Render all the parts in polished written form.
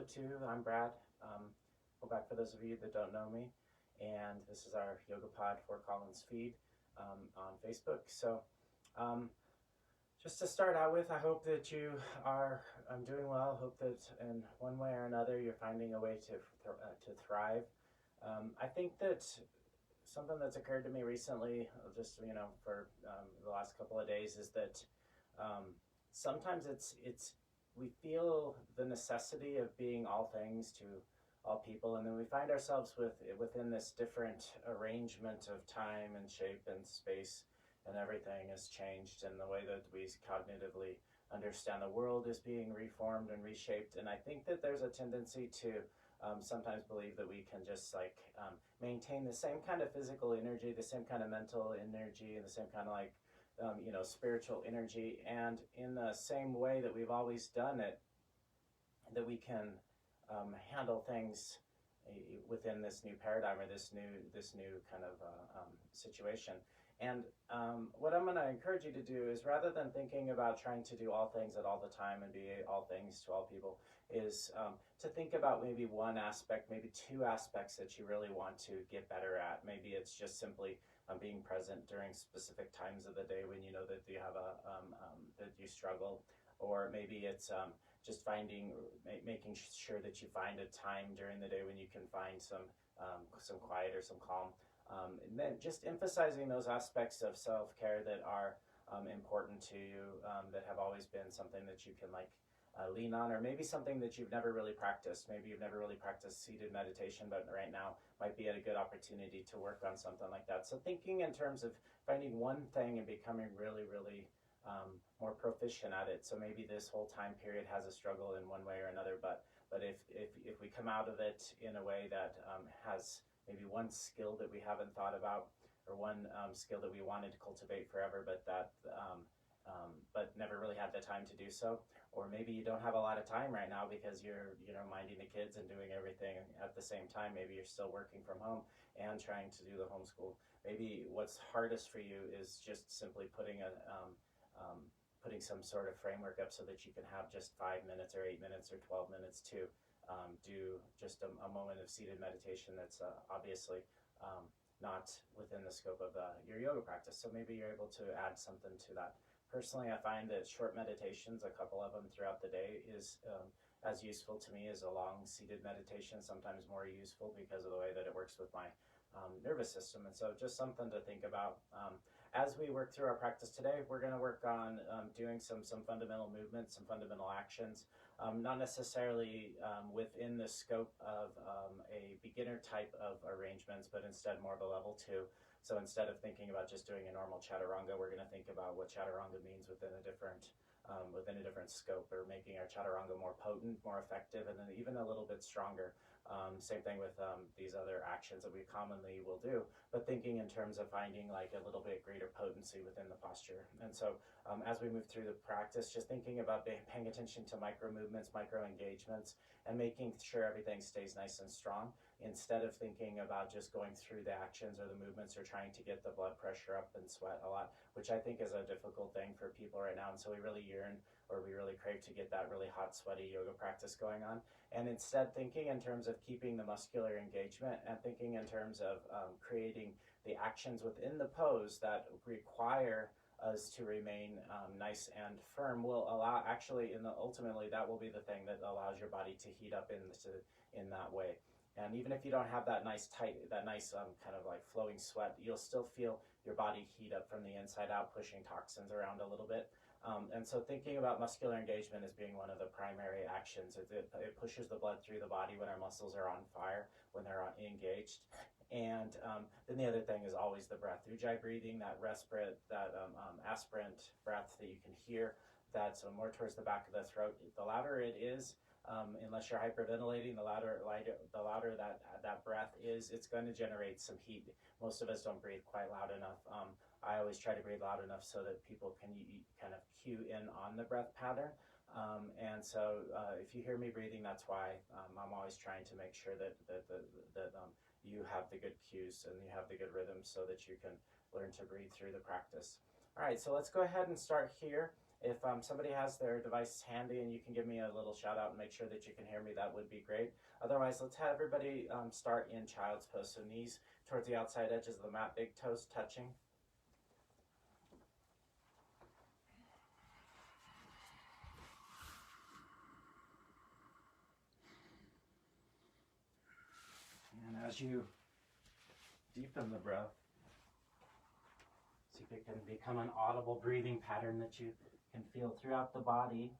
podFlow2. I'm Brad. Go back for those of you that don't know me. And this is our YogaPod for Collins feed on Facebook. So just to start out with, I hope that you are doing well. I hope that in one way or another you're finding a way to thrive. I think that something that's occurred to me recently, just for the last couple of days, is that sometimes we feel the necessity of being all things to all people, and then we find ourselves within this different arrangement of time and shape and space, and everything has changed, and the way that we cognitively understand the world is being reformed and reshaped. And I think that there's a tendency to sometimes believe that we can just maintain the same kind of physical energy, the same kind of mental energy, and the same kind of spiritual energy, and in the same way that we've always done it, that we can handle things within this new paradigm, or this new kind of situation. And what I'm going to encourage you to do is, rather than thinking about trying to do all things at all the time and be all things to all people, is to think about maybe one aspect, maybe two aspects that you really want to get better at. Maybe it's just simply being present during specific times of the day when you know that you have that you struggle, or maybe it's just making sure that you find a time during the day when you can find some quiet or some calm, and then just emphasizing those aspects of self-care that are important to you, that have always been something that you can lean on, or maybe something that you've never really practiced. Maybe you've never really practiced seated meditation, but right now might be a good opportunity to work on something like that. So thinking in terms of finding one thing and becoming really, really more proficient at it. So maybe this whole time period has a struggle in one way or another, but if we come out of it in a way that has maybe one skill that we haven't thought about, or one skill that we wanted to cultivate forever, but never really had the time to do so. Or maybe you don't have a lot of time right now because you're minding the kids and doing everything at the same time. Maybe you're still working from home and trying to do the homeschool. Maybe what's hardest for you is just simply putting some sort of framework up so that you can have just 5 minutes or 8 minutes or 12 minutes to do just a moment of seated meditation that's obviously not within the scope of your yoga practice. So maybe you're able to add something to that. Personally, I find that short meditations, a couple of them throughout the day, is as useful to me as a long seated meditation, sometimes more useful because of the way that it works with my nervous system. And so just something to think about. As we work through our practice today, we're going to work on doing some fundamental movements, some fundamental actions, not necessarily within the scope of a beginner type of arrangements, but instead more of a level 2. So instead of thinking about just doing a normal chaturanga, we're going to think about what chaturanga means within a different scope, or making our chaturanga more potent, more effective, and then even a little bit stronger. Same thing with these other actions that we commonly will do, but thinking in terms of finding a little bit greater potency within the posture. And so as we move through the practice, just thinking about paying attention to micro movements, micro engagements, and making sure everything stays nice and strong, instead of thinking about just going through the actions or the movements, or trying to get the blood pressure up and sweat a lot, which I think is a difficult thing for people right now. And so we really yearn, or we really crave to get that really hot, sweaty yoga practice going on. And instead thinking in terms of keeping the muscular engagement, and thinking in terms of creating the actions within the pose that require us to remain nice and firm, will allow, ultimately that will be the thing that allows your body to heat up in that way. And even if you don't have that nice kind of flowing sweat, you'll still feel your body heat up from the inside out, pushing toxins around a little bit. And so thinking about muscular engagement as being one of the primary actions. It pushes the blood through the body when our muscles are on fire, when they're engaged. And then the other thing is always the breath. Ujjayi breathing, that aspirant breath that you can hear, that's more towards the back of the throat. The louder it is, unless you're hyperventilating, the louder that breath is, it's going to generate some heat. Most of us don't breathe quite loud enough. I always try to breathe loud enough so that people can kind of cue in on the breath pattern. And so if you hear me breathing, that's why I'm always trying to make sure that you have the good cues and you have the good rhythm, so that you can learn to breathe through the practice. All right, so let's go ahead and start here. If somebody has their device handy and you can give me a little shout out and make sure that you can hear me, that would be great. Otherwise, let's have everybody start in child's pose. So knees towards the outside edges of the mat, big toes touching. And as you deepen the breath, see if it can become an audible breathing pattern that you can feel throughout the body.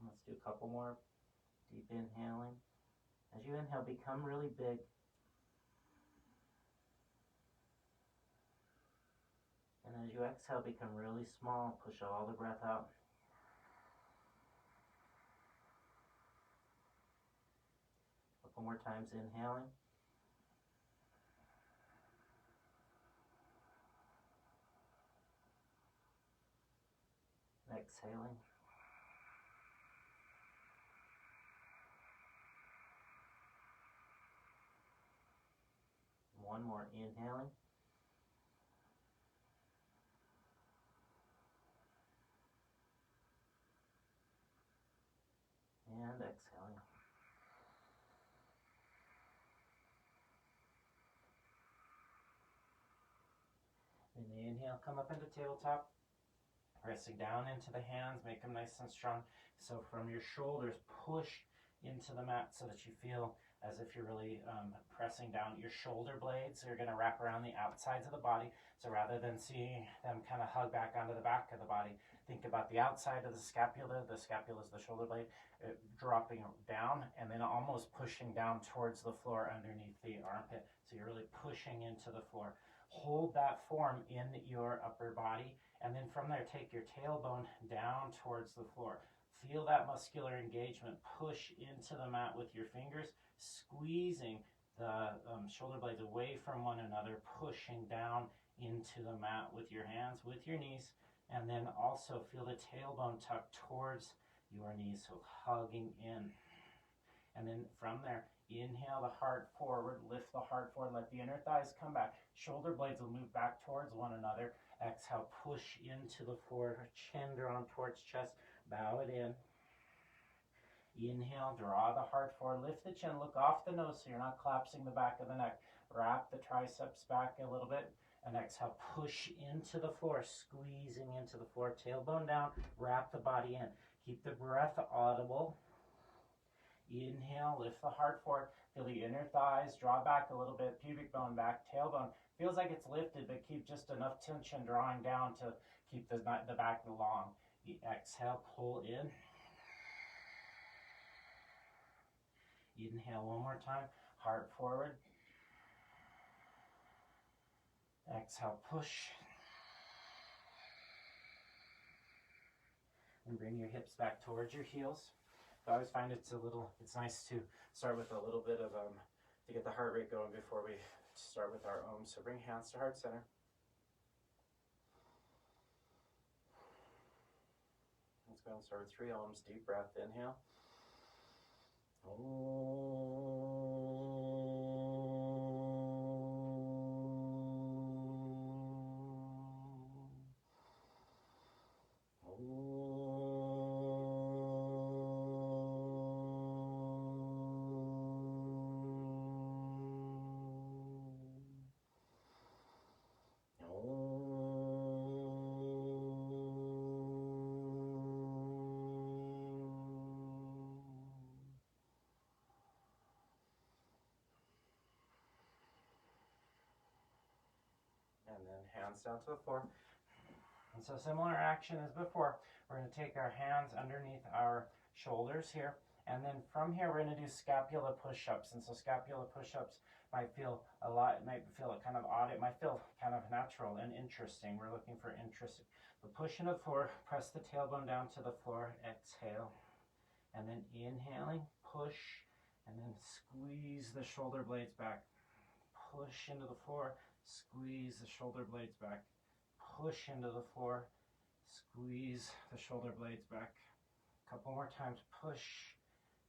Let's do a couple more. Deep inhaling. As you inhale, become really big. And as you exhale, become really small. Push all the breath out. A couple more times inhaling. Exhaling. One more, inhaling. And exhaling. In the inhale, come up into tabletop. Pressing down into the hands, make them nice and strong. So from your shoulders, push into the mat so that you feel as if you're really pressing down. Your shoulder blades are going to wrap around the outsides of the body. So rather than seeing them kind of hug back onto the back of the body, think about the outside of the scapula. The scapula is the shoulder blade, dropping down and then almost pushing down towards the floor underneath the armpit. So you're really pushing into the floor. Hold that form in your upper body, and then from there take your tailbone down towards the floor. Feel that muscular engagement. Push into the mat with your fingers, squeezing the shoulder blades away from one another, pushing down into the mat with your hands, with your knees, and then also feel the tailbone tuck towards your knees, so hugging in. And then from there, inhale the heart forward, lift the heart forward, let the inner thighs come back. Shoulder blades will move back towards one another. Exhale, push into the floor, chin drawn towards chest, bow it in. Inhale, draw the heart forward, lift the chin, look off the nose so you're not collapsing the back of the neck. Wrap the triceps back a little bit, and exhale, push into the floor, squeezing into the floor, tailbone down, wrap the body in. Keep the breath audible. Inhale, lift the heart forward, feel the inner thighs, draw back a little bit, pubic bone back, tailbone. Feels like it's lifted, but keep just enough tension drawing down to keep the back long. Exhale, pull in. Inhale one more time, heart forward. Exhale, push. And bring your hips back towards your heels. I always find it's nice to start with a little bit of, to get the heart rate going before we start with our Om. So bring hands to heart center. Let's go and start with 3 Oms. Deep breath, inhale. And then hands down to the floor. And so similar action as before. We're going to take our hands underneath our shoulders here. And then from here, we're going to do scapula push-ups. And so scapula push-ups might feel a lot, it might feel kind of odd. It might feel kind of natural and interesting. We're looking for interesting. But push into the floor, press the tailbone down to the floor, exhale. and then inhaling, push, and then squeeze the shoulder blades back. Push into the floor, squeeze the shoulder blades back. Push into the floor, squeeze the shoulder blades back. A couple more times, push,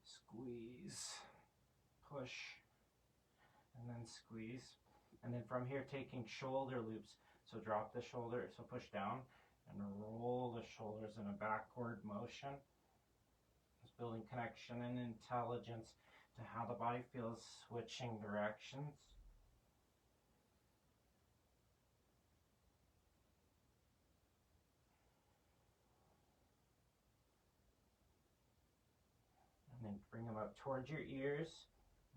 squeeze, push, and then squeeze. And then from here, taking shoulder loops. So drop the shoulder, so push down and roll the shoulders in a backward motion. It's building connection and intelligence to how the body feels switching directions. And then bring them up towards your ears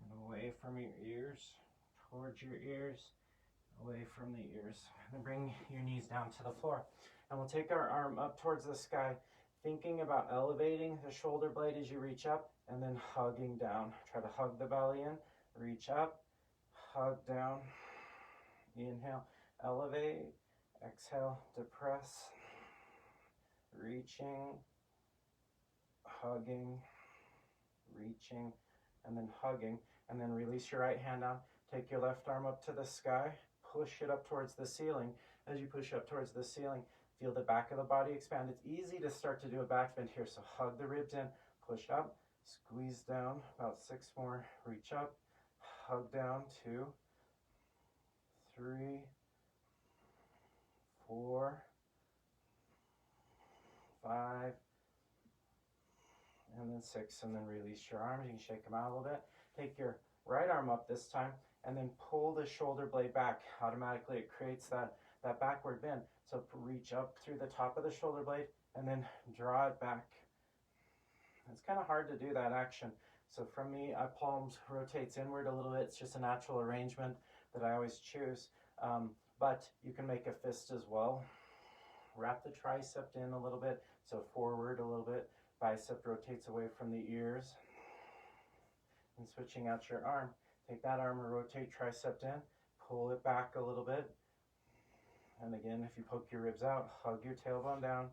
and away from your ears, towards your ears, away from the ears. And then bring your knees down to the floor. And we'll take our arm up towards the sky, thinking about elevating the shoulder blade as you reach up, and then hugging down. Try to hug the belly in, reach up, hug down. Inhale, elevate, exhale, depress, reaching, hugging, reaching, and then hugging. And then release your right hand down. Take your left arm up to the sky, push it up towards the ceiling. As you push up towards the ceiling, feel the back of the body expand. It's easy to start to do a back bend here, so hug the ribs in, push up, squeeze down, about 6 more, reach up, hug down, 2, 3, 4, 5, and then 6, and then release your arms. You can shake them out a little bit. Take your right arm up this time, and then pull the shoulder blade back. Automatically it creates that backward bend. So reach up through the top of the shoulder blade and then draw it back. It's kind of hard to do that action. So from me, palms rotates inward a little bit. It's just a natural arrangement that I always choose. But you can make a fist as well. Wrap the tricep in a little bit, so forward a little bit. Bicep rotates away from the ears. And switching out your arm. Take that arm and rotate tricep in, pull it back a little bit. And again, if you poke your ribs out, hug your tailbone down.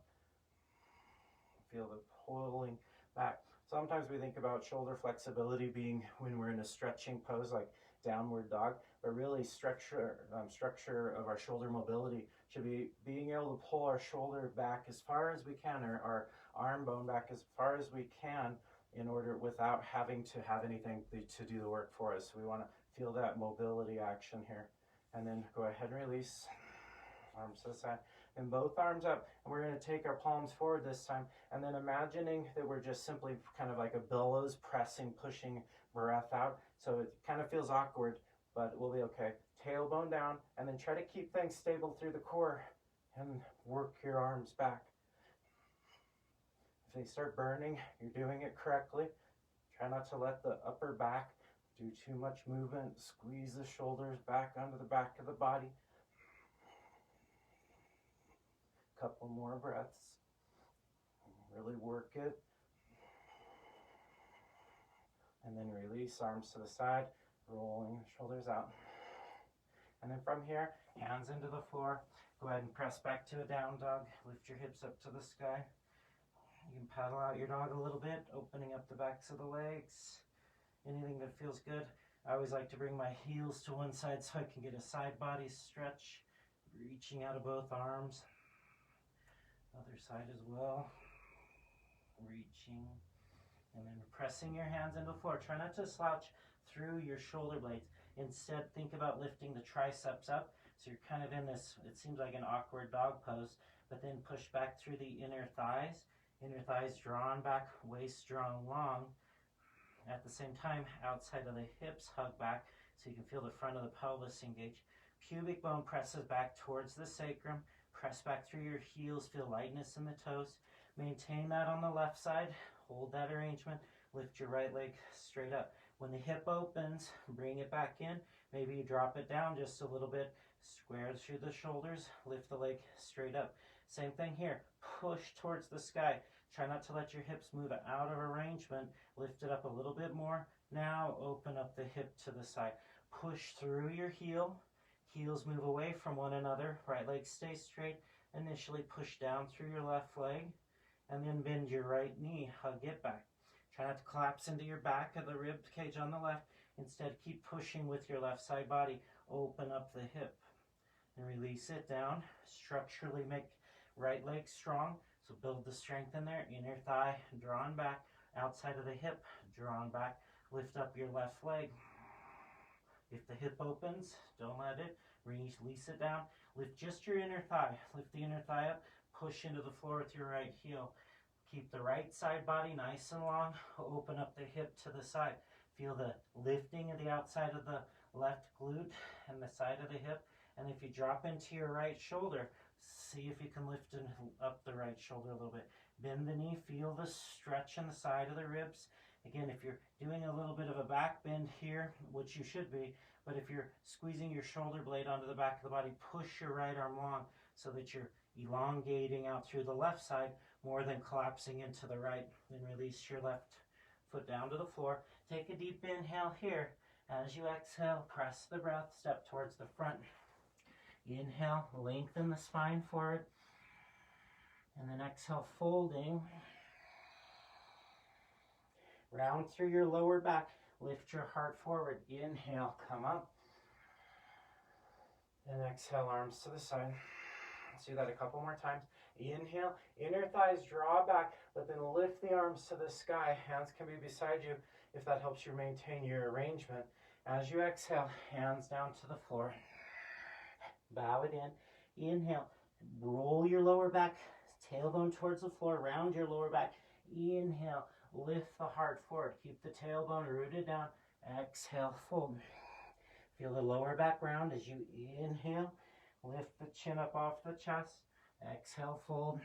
Feel the pulling back. Sometimes we think about shoulder flexibility being when we're in a stretching pose like downward dog, but really structure of our shoulder mobility should be being able to pull our shoulder back as far as we can, or our arm bone back as far as we can, in order without having to have anything to do the work for us. So we want to feel that mobility action here. And then go ahead and release. Arms to the side. And both arms up. And we're going to take our palms forward this time. And then imagining that we're just simply kind of like a bellows, pressing, pushing breath out. So it kind of feels awkward, but we'll be okay. Tailbone down. And then try to keep things stable through the core. And work your arms back. If they start burning, you're doing it correctly. Try not to let the upper back do too much movement. Squeeze the shoulders back onto the back of the body. Couple more breaths. Really work it. And then release, arms to the side, rolling the shoulders out. And then from here, hands into the floor. Go ahead and press back to a down dog. Lift your hips up to the sky. You can paddle out your dog a little bit, opening up the backs of the legs. Anything that feels good. I always like to bring my heels to one side so I can get a side body stretch. Reaching out of both arms. Other side as well. Reaching. And then pressing your hands into the floor. Try not to slouch through your shoulder blades. Instead, think about lifting the triceps up. So you're kind of in this, it seems like an awkward dog pose, but then push back through the inner thighs. Inner thighs drawn back, waist drawn long. At the same time, outside of the hips hug back so you can feel the front of the pelvis engage. Pubic bone presses back towards the sacrum. Press back through your heels, feel lightness in the toes. Maintain that on the left side. Hold that arrangement. Lift your right leg straight up. When the hip opens, bring it back in. Maybe you drop it down just a little bit. Square through the shoulders. Lift the leg straight up. Same thing here. Push towards the sky. Try not to let your hips move out of arrangement. Lift it up a little bit more. Now open up the hip to the side. Push through your heel. Heels move away from one another. Right leg stays straight. Initially push down through your left leg. And then bend your right knee. Hug it back. Try not to collapse into your back of the rib cage on the left. Instead, keep pushing with your left side body. Open up the hip and release it down. Structurally make right leg strong. So build the strength in there. Inner thigh drawn back. Outside of the hip drawn back. Lift up your left leg. If the hip opens, don't let it. Release it down. Lift just your inner thigh. Lift the inner thigh up. Push into the floor with your right heel. Keep the right side body nice and long. Open up the hip to the side. Feel the lifting of the outside of the left glute and the side of the hip. And if you drop into your right shoulder, see if you can lift up the right shoulder a little bit. Bend the knee. Feel the stretch in the side of the ribs. Again, if you're doing a little bit of a back bend here, which you should be, but if you're squeezing your shoulder blade onto the back of the body, push your right arm long so that you're elongating out through the left side more than collapsing into the right. Then release your left foot down to the floor. Take a deep inhale here. As you exhale, press the breath, step towards the front. Inhale, lengthen the spine forward. And then exhale, folding. Round through your lower back. Lift your heart forward. Inhale, come up. And exhale, arms to the side. Let's do that a couple more times. Inhale, inner thighs draw back, but then lift the arms to the sky. Hands can be beside you if that helps you maintain your arrangement. As you exhale, hands down to the floor. Bow it in. Inhale, roll your lower back, tailbone towards the floor, round your lower back. Inhale, lift the heart forward. Keep the tailbone rooted down. Exhale, fold. Feel the lower back round as you inhale. Lift the chin up off the chest. Exhale, fold.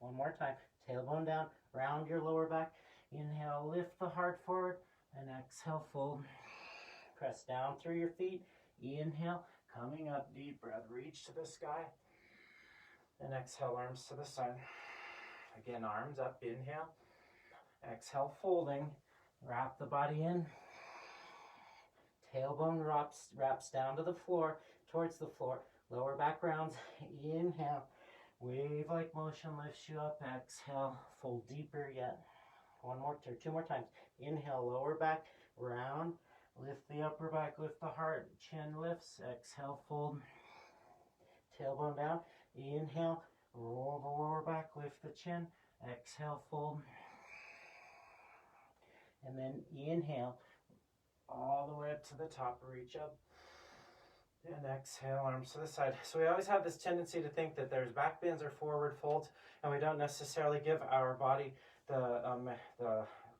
One more time. Tailbone down. Round your lower back. Inhale, lift the heart forward. And exhale, fold. Press down through your feet. Inhale, coming up. Deep breath. Reach to the sky. And exhale, arms to the side. Again, arms up. Inhale. Exhale, folding. Wrap the body in. Tailbone wraps down to the floor, towards the floor. Lower back rounds. Inhale. Wave-like motion lifts you up. Exhale. Fold deeper yet. Two more times. Inhale, lower back, round. Lift the upper back, lift the heart. Chin lifts. Exhale, fold. Tailbone down. Inhale. Roll the lower back, lift the chin. Exhale, fold. And then inhale. All the way up to the top, reach up. And exhale, arms to the side. So we always have this tendency to think that there's back bends or forward folds, and we don't necessarily give our body the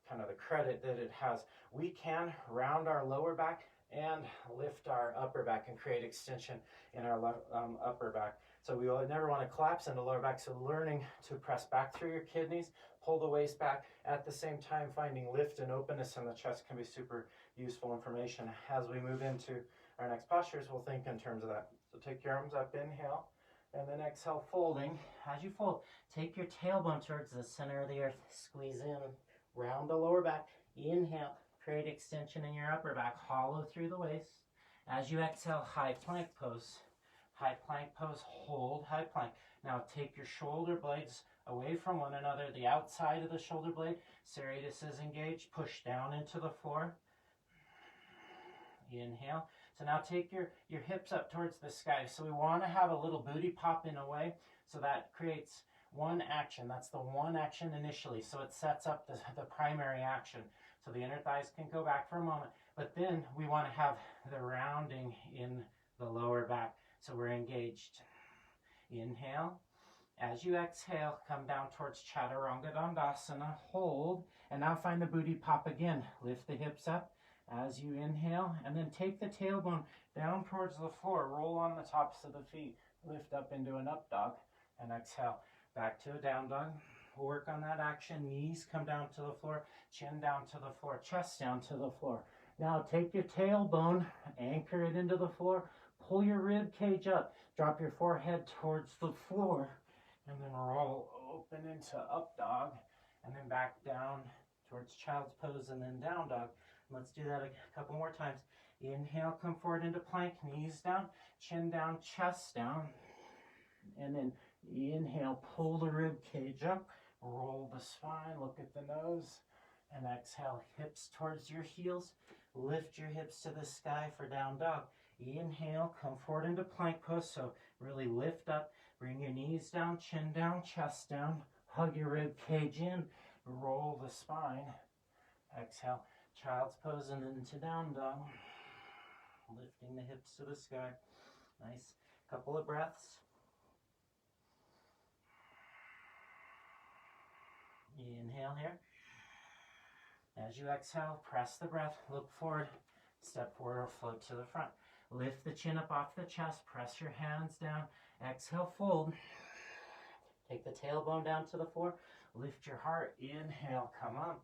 kind of the credit that it has. We can round our lower back and lift our upper back and create extension in our upper back. So we will never want to collapse into lower back. So learning to press back through your kidneys, pull the waist back, at the same time finding lift and openness in the chest can be super useful information. As we move into our next postures, we'll think in terms of that. So take your arms up, inhale, and then exhale, folding. As you fold, take your tailbone towards the center of the earth. Squeeze in, round the lower back. Inhale, create extension in your upper back. Hollow through the waist. As you exhale, high plank pose. High plank pose, hold high plank. Now take your shoulder blades away from one another. The outside of the shoulder blade, serratus is engaged. Push down into the floor. Inhale. So now take your hips up towards the sky. So we want to have a little booty pop in a way. So that creates one action. That's the one action initially. So it sets up the primary action. So the inner thighs can go back for a moment. But then we want to have the rounding in the lower back. So we're engaged. Inhale. As you exhale, come down towards Chaturanga Dandasana. Hold. And now find the booty pop again. Lift the hips up as you inhale. And then take the tailbone down towards the floor. Roll on the tops of the feet. Lift up into an up dog. And exhale. Back to a down dog. We'll work on that action. Knees come down to the floor. Chin down to the floor. Chest down to the floor. Now take your tailbone. Anchor it into the floor. Pull your rib cage up. Drop your forehead towards the floor. And then roll open into up dog. And then back down towards child's pose and then down dog. Let's do that a couple more times. Inhale, come forward into plank. Knees down, chin down, chest down. And then inhale, pull the rib cage up. Roll the spine. Look at the nose. And exhale, hips towards your heels. Lift your hips to the sky for down dog. Inhale, come forward into plank pose. So really lift up, bring your knees down, chin down, chest down. Hug your rib cage in, roll the spine. Exhale, child's pose and into down dog. Lifting the hips to the sky. Nice. Couple of breaths. Inhale here. As you exhale, press the breath, look forward, step forward or float to the front. Lift the chin up off the chest, press your hands down, exhale, fold. Take the tailbone down to the floor, lift your heart, inhale, come up.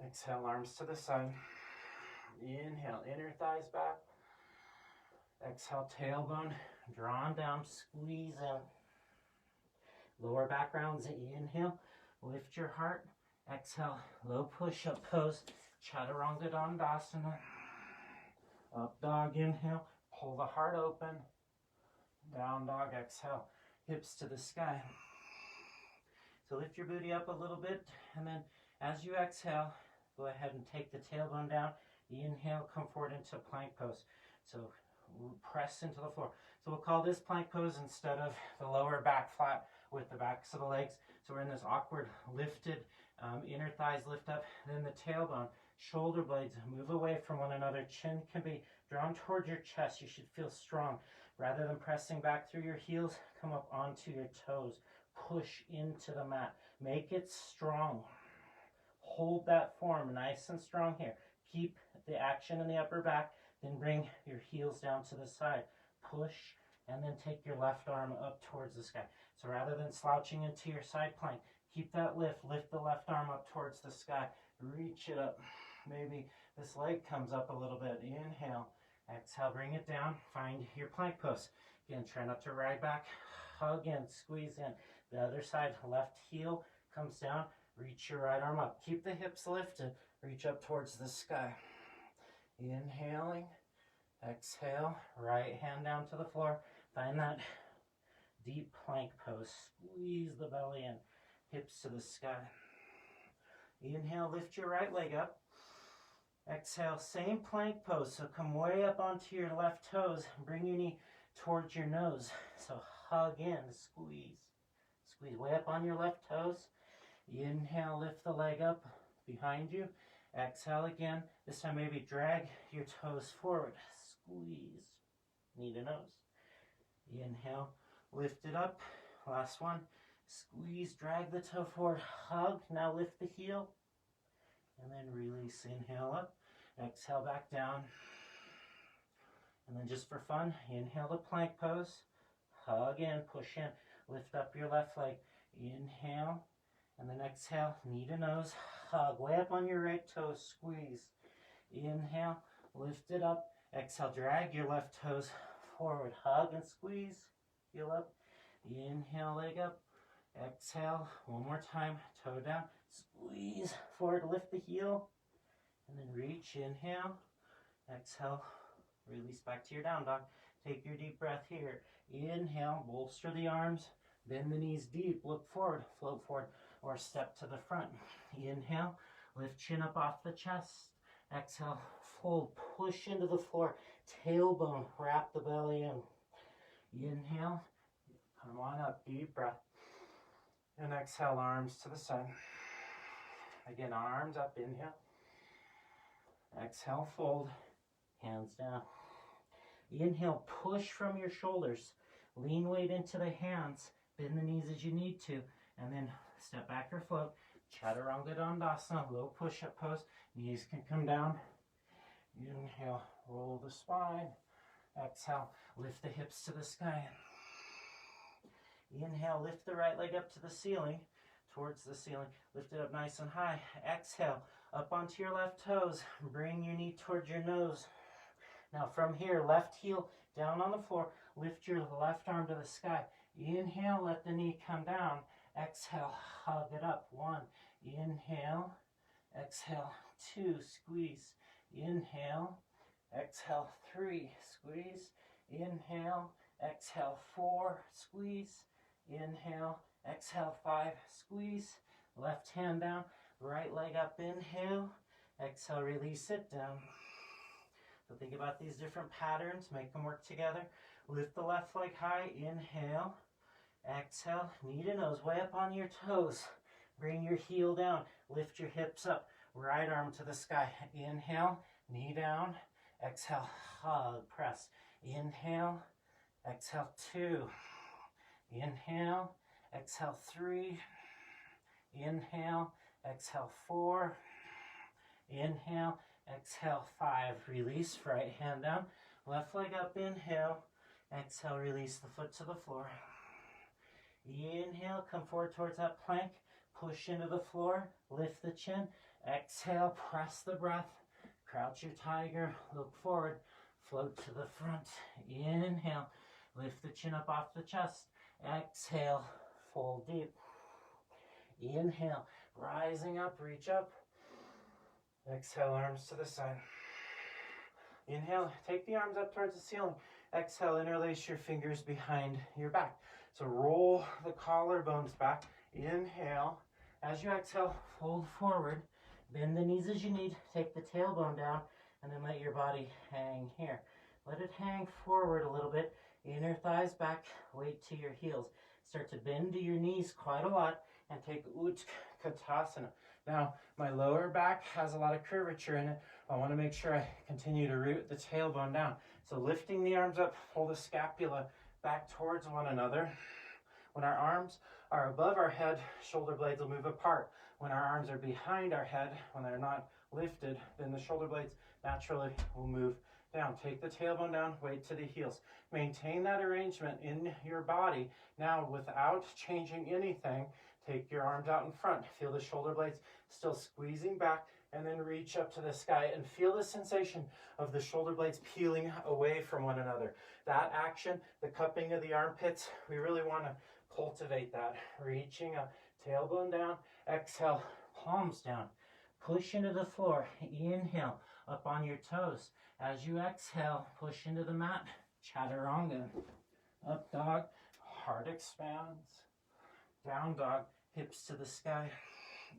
Exhale, arms to the side. Inhale, inner thighs back. Exhale, tailbone drawn down, squeeze in. Lower back rounds, inhale, lift your heart. Exhale, low push-up pose, Chaturanga Dandasana. Up dog, inhale, pull the heart open. Down dog, exhale, hips to the sky. So lift your booty up a little bit, and then as you exhale, go ahead and take the tailbone down. Inhale, come forward into plank pose. So press into the floor. So we'll call this plank pose instead of the lower back flat with the backs of the legs. So we're in this awkward lifted, inner thighs lift up, then the tailbone, shoulder blades move away from one another. Chin can be drawn towards your chest. You should feel strong. Rather than pressing back through your heels, come up onto your toes. Push into the mat. Make it strong. Hold that form nice and strong here. Keep the action in the upper back, then bring your heels down to the side. Push, and then take your left arm up towards the sky. So rather than slouching into your side plank, keep that lift. Lift the left arm up towards the sky. Reach it up. Maybe this leg comes up a little bit. Inhale. Exhale, bring it down. Find your plank pose. Again, try not to ride back. Hug in, squeeze in. The other side, left heel comes down. Reach your right arm up. Keep the hips lifted. Reach up towards the sky. Inhaling. Exhale. Right hand down to the floor. Find that deep plank pose. Squeeze the belly in. Hips to the sky. Inhale, lift your right leg up. Exhale, same plank pose. So come way up onto your left toes. Bring your knee towards your nose. So hug in, squeeze. Squeeze way up on your left toes. Inhale, lift the leg up behind you. Exhale again. This time maybe drag your toes forward. Squeeze, knee to nose. Inhale, lift it up. Last one. Squeeze, drag the toe forward. Hug. Now lift the heel. And then release. Inhale up. Exhale back down. And then just for fun, inhale the plank pose. Hug in, push in. Lift up your left leg. Inhale. And then exhale, knee to nose. Hug way up on your right toe. Squeeze. Inhale. Lift it up. Exhale, drag your left toes forward. Hug and squeeze. Heel up. Inhale, leg up. Exhale, one more time, toe down, squeeze forward, lift the heel, and then reach, inhale, exhale, release back to your down dog. Take your deep breath here. Inhale, bolster the arms, bend the knees deep, look forward, float forward, or step to the front. Inhale, lift chin up off the chest. Exhale, fold, push into the floor, tailbone, wrap the belly in. Inhale, come on up, deep breath. And exhale, arms to the side. Again, arms up, inhale. Exhale, fold, hands down. Inhale, push from your shoulders. Lean weight into the hands. Bend the knees as you need to. And then step back or float. Chaturanga Dandasana, low push-up pose. Knees can come down. Inhale, roll the spine. Exhale, lift the hips to the sky. Inhale, lift the right leg up to the ceiling, towards the ceiling. Lift it up nice and high. Exhale, up onto your left toes. Bring your knee towards your nose. Now from here, left heel down on the floor. Lift your left arm to the sky. Inhale, let the knee come down. Exhale, hug it up. 1, inhale. Exhale, 2, squeeze. Inhale. Exhale, 3, squeeze. Inhale. Exhale, 4, squeeze. Inhale, exhale, 5, squeeze. Left hand down, Right leg up, inhale. Exhale, release it down. So think about these different patterns, make them work together. Lift the left leg high, inhale. Exhale, knee to nose, way up on your toes. Bring your heel down, lift your hips up, right arm to the sky. Inhale, knee down. Exhale, hug, press. Inhale, exhale, 2. Inhale, exhale, 3. Inhale, exhale, 4. Inhale, exhale, 5. Release, right hand down, left leg up, inhale. Exhale, release the foot to the floor. Inhale, come forward towards that plank. Push into the floor, lift the chin. Exhale, press the breath. Crouch your tiger, look forward, float to the front. Inhale, lift the chin up off the chest. Exhale, fold deep. Inhale, rising up, reach up. Exhale, arms to the side. Inhale, take the arms up towards the ceiling. Exhale, interlace your fingers behind your back. So roll the collarbones back. Inhale. As you exhale, fold forward. Bend the knees as you need. Take the tailbone down and then let your body hang here. Let it hang forward a little bit. Inner thighs back, weight to your heels. Start to bend to your knees quite a lot and take Utkatasana. Now, my lower back has a lot of curvature in it. I want to make sure I continue to root the tailbone down. So lifting the arms up, pull the scapula back towards one another. When our arms are above our head, shoulder blades will move apart. When our arms are behind our head, when they're not lifted, then the shoulder blades naturally will move down. Take the tailbone down, weight to the heels. Maintain that arrangement in your body. Now, without changing anything, take your arms out in front. Feel the shoulder blades still squeezing back, and then reach up to the sky and feel the sensation of the shoulder blades peeling away from one another. That action, the cupping of the armpits, we really want to cultivate that. Reaching up, tailbone down, exhale, palms down. Push into the floor, inhale, up on your toes. As you exhale, push into the mat, chaturanga. Up dog, heart expands. Down dog, hips to the sky.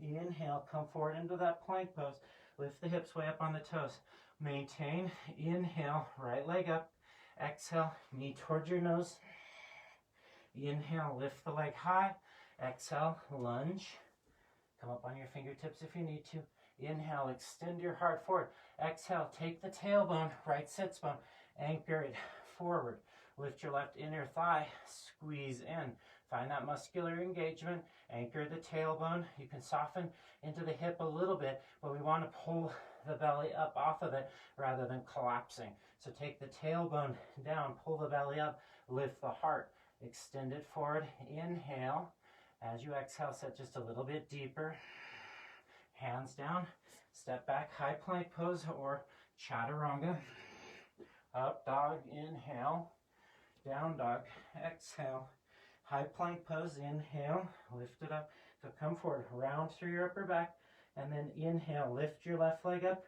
Inhale, come forward into that plank pose. Lift the hips way up on the toes. Maintain, inhale, right leg up. Exhale, knee towards your nose. Inhale, lift the leg high. Exhale, lunge. Come up on your fingertips if you need to. Inhale, extend your heart forward. Exhale, take the tailbone, right sits bone, anchor it forward. Lift your left inner thigh, squeeze in. Find that muscular engagement, anchor the tailbone. You can soften into the hip a little bit, but we want to pull the belly up off of it rather than collapsing. So take the tailbone down, pull the belly up, lift the heart, extend it forward, inhale. As you exhale, set just a little bit deeper. Hands down, step back, high plank pose or chaturanga. Up dog, inhale. Down dog, exhale. High plank pose, inhale, lift it up. So come forward, round through your upper back, and then inhale, lift your left leg up.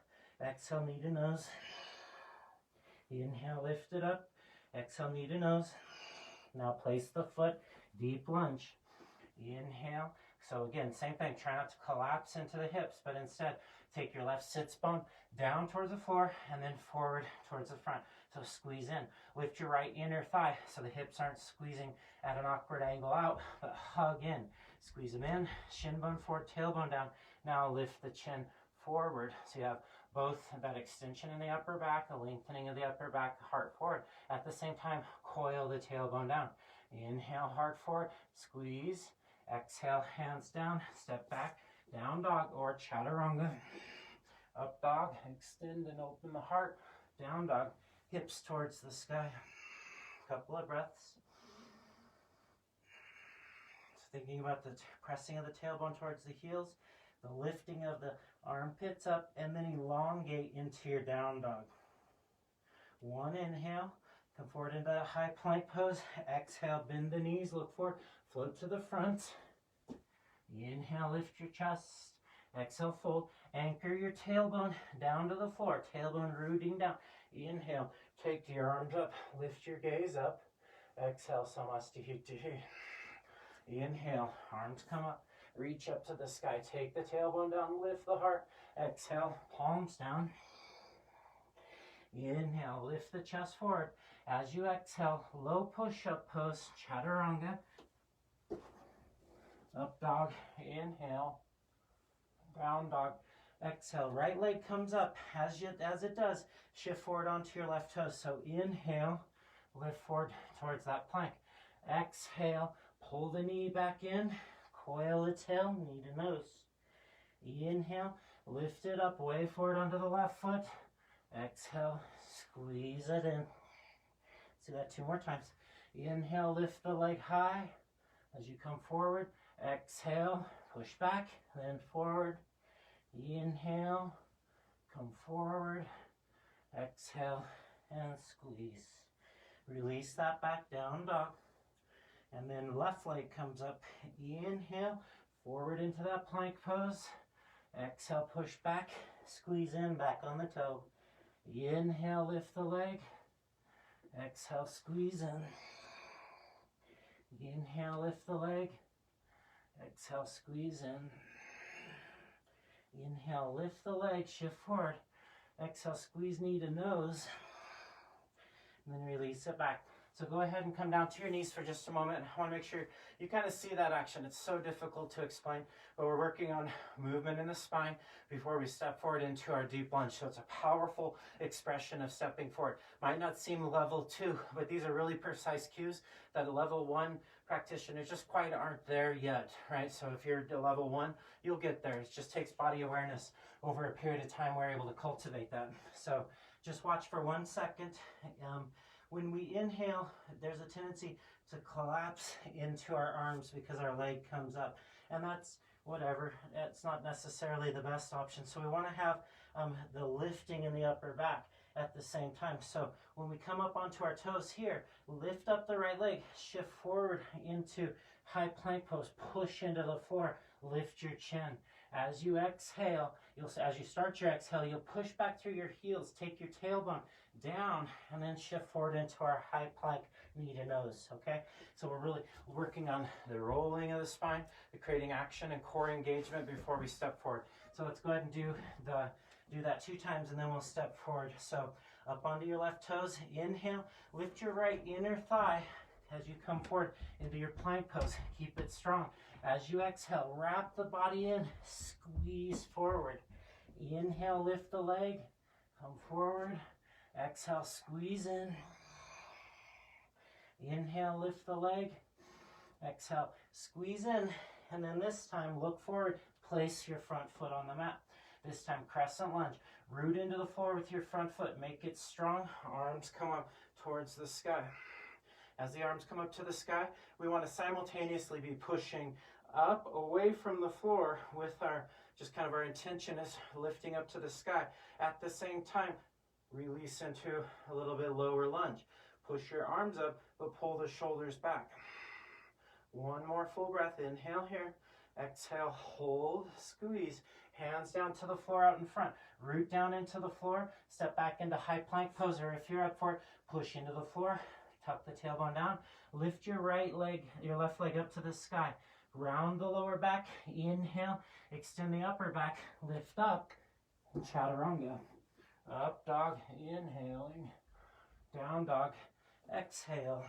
Exhale, knee to nose. Inhale, lift it up. Exhale, knee to nose. Now place the foot, deep lunge. Inhale. So again, same thing, try not to collapse into the hips, but instead take your left sits bone down towards the floor and then forward towards the front. So squeeze in. Lift your right inner thigh so the hips aren't squeezing at an awkward angle out, but hug in. Squeeze them in, shin bone forward, tailbone down. Now lift the chin forward. So you have both that extension in the upper back, a lengthening of the upper back, heart forward. At the same time, coil the tailbone down. Inhale, heart forward, squeeze. Exhale, hands down, step back, down dog or chaturanga. Up dog, extend and open the heart. Down dog, hips towards the sky. Couple of breaths. So thinking about the pressing of the tailbone towards the heels, the lifting of the armpits up, and then elongate into your down dog. One inhale, come forward into that high plank pose. Exhale, bend the knees, look forward, float to the front. Inhale, lift your chest. Exhale, fold. Anchor your tailbone down to the floor. Tailbone rooting down. Inhale, take your arms up. Lift your gaze up. Exhale, Samastihiti. Inhale, arms come up. reach up to the sky, take the tailbone down, lift the heart, exhale, palms down. Inhale, lift the chest forward. As you exhale, low push-up pose, chaturanga. Up dog, inhale, down dog, exhale. Right leg comes up. As it does, shift forward onto your left toe. So inhale, lift forward towards that plank. Exhale, pull the knee back in, coil the tail, knee to nose. Inhale, lift it up, way forward onto the left foot. Exhale, squeeze it in. Let's do that 2 more times. Inhale, lift the leg high. As you come forward, exhale, push back, then forward. Inhale, come forward, exhale, and squeeze. Release that back, down dog. And then left leg comes up. Inhale, forward into that plank pose. Exhale, push back, squeeze in, back on the toe. Inhale, lift the leg. Exhale, squeeze in. Inhale, lift the leg. Exhale, squeeze in. Inhale, lift the leg, shift forward. Exhale, squeeze knee to nose. And then release it back. So go ahead and come down to your knees for just a moment. I want to make sure you kind of see that action. It's so difficult to explain, but we're working on movement in the spine before we step forward into our deep lunge. So it's a powerful expression of stepping forward. Might not seem level 2, but these are really precise cues that a level 1 practitioners just quite aren't there yet, right? So if you're to level 1, you'll get there. It just takes body awareness over a period of time. We're able to cultivate that. So just watch for 1 second. When we inhale, there's a tendency to collapse into our arms because our leg comes up. And that's whatever. It's not necessarily the best option. So we want to have the lifting in the upper back at the same time. So when we come up onto our toes here, lift up the right leg, shift forward into high plank pose, push into the floor, lift your chin. As you exhale, as you start your exhale, you'll push back through your heels, take your tailbone down, and then shift forward into our high plank, knee to nose, okay? So we're really working on the rolling of the spine, the creating action and core engagement before we step forward. So let's go ahead and do that 2 times, and then we'll step forward. So up onto your left toes, inhale, lift your right inner thigh as you come forward into your plank pose. Keep it strong. As you exhale, wrap the body in, squeeze forward. Inhale, lift the leg, come forward. Exhale, squeeze in. Inhale, lift the leg. Exhale, squeeze in. And then this time, look forward, place your front foot on the mat. This time, crescent lunge. Root into the floor with your front foot. Make it strong. Arms come up towards the sky. As the arms come up to the sky, we want to simultaneously be pushing up away from the floor with our intention is lifting up to the sky. At the same time, release into a little bit lower lunge. Push your arms up, but pull the shoulders back. 1 more full breath. Inhale here. Exhale, hold, squeeze. Hands down to the floor out in front. Root down into the floor. Step back into high plank pose, or if you're up for it, push into the floor. Tuck the tailbone down. Lift your your left leg up to the sky. Round the lower back. Inhale. Extend the upper back. Lift up. Chaturanga. Up dog. Inhaling. Down dog. Exhale.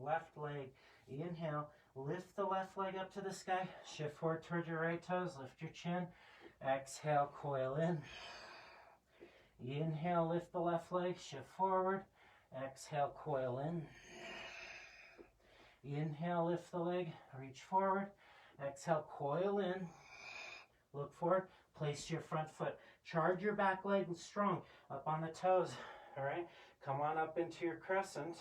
Left leg. Inhale. Lift the left leg up to the sky. Shift forward towards your right toes. Lift your chin. Exhale. Coil in. Inhale. Lift the left leg. Shift forward. Exhale, coil in. Inhale, lift the leg, reach forward. Exhale, coil in. Look forward, place your front foot. Charge your back leg strong, up on the toes, all right? Come on up into your crescent.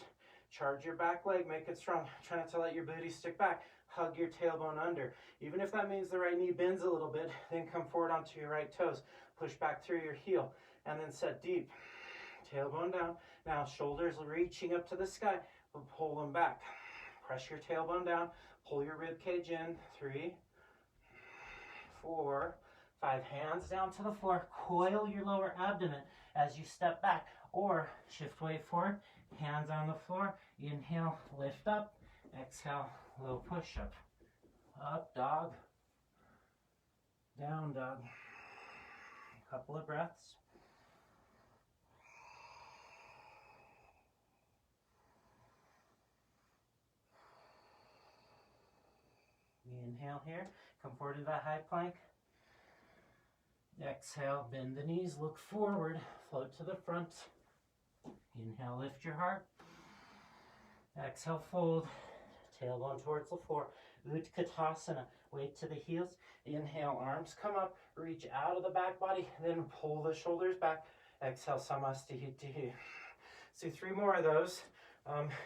Charge your back leg, make it strong. Try not to let your booty stick back. Hug your tailbone under. Even if that means the right knee bends a little bit, then come forward onto your right toes. Push back through your heel, and then set deep. Tailbone down. Now shoulders reaching up to the sky, but pull them back. Press your tailbone down. Pull your rib cage in. 3, 4, 5. Hands down to the floor. Coil your lower abdomen as you step back, or shift weight forward. Hands on the floor. Inhale, lift up. Exhale, low push-up. Up dog, down dog. A couple of breaths. Inhale here, come forward to that high plank. Exhale, bend the knees, look forward, float to the front. Inhale, lift your heart. Exhale, fold, tailbone towards the floor. Utkatasana, weight to the heels. Inhale, arms come up, reach out of the back body, then pull the shoulders back. Exhale, Samastihiti. Let's do 3 more of those.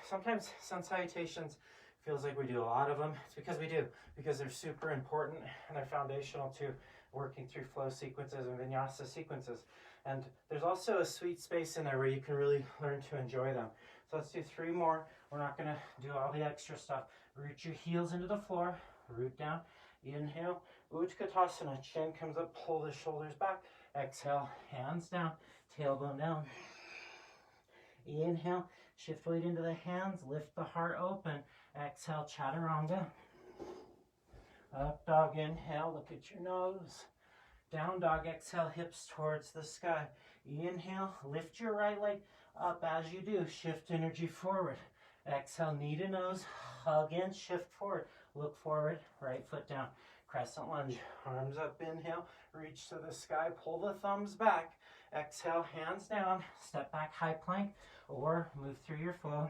Sometimes sun salutations feels like we do a lot of them. It's because we do, because they're super important and they're foundational to working through flow sequences and vinyasa sequences. And there's also a sweet space in there where you can really learn to enjoy them. So let's do 3 more. We're not going to do all the extra stuff. Root your heels into the floor, root down. Inhale, Utkatasana, chin comes up, pull the shoulders back. Exhale, hands down, tailbone down. Inhale, shift weight into the hands, lift the heart open. Exhale, chaturanga. Up dog, inhale, look at your nose. Down dog, exhale, hips towards the sky. Inhale, lift your right leg up as you do. Shift energy forward. Exhale, knee to nose, hug in, shift forward. Look forward, right foot down. Crescent lunge, arms up, inhale, reach to the sky, pull the thumbs back. Exhale, hands down, step back, high plank, or move through your flow.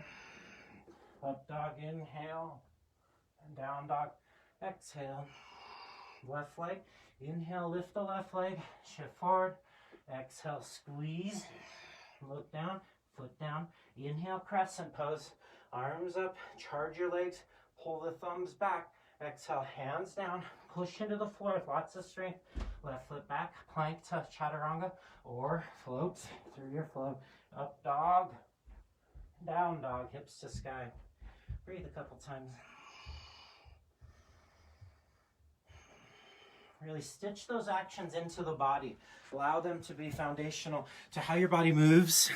Up dog, inhale, and down dog, exhale. Left leg, inhale, lift the left leg, shift forward. Exhale, squeeze, look down, foot down. Inhale, crescent pose, arms up, charge your legs, pull the thumbs back. Exhale, hands down, push into the floor with lots of strength. Left foot back, plank to chaturanga, or float through your flow. Up dog, down dog, hips to sky. Breathe a couple times. Really stitch those actions into the body. Allow them to be foundational to how your body moves.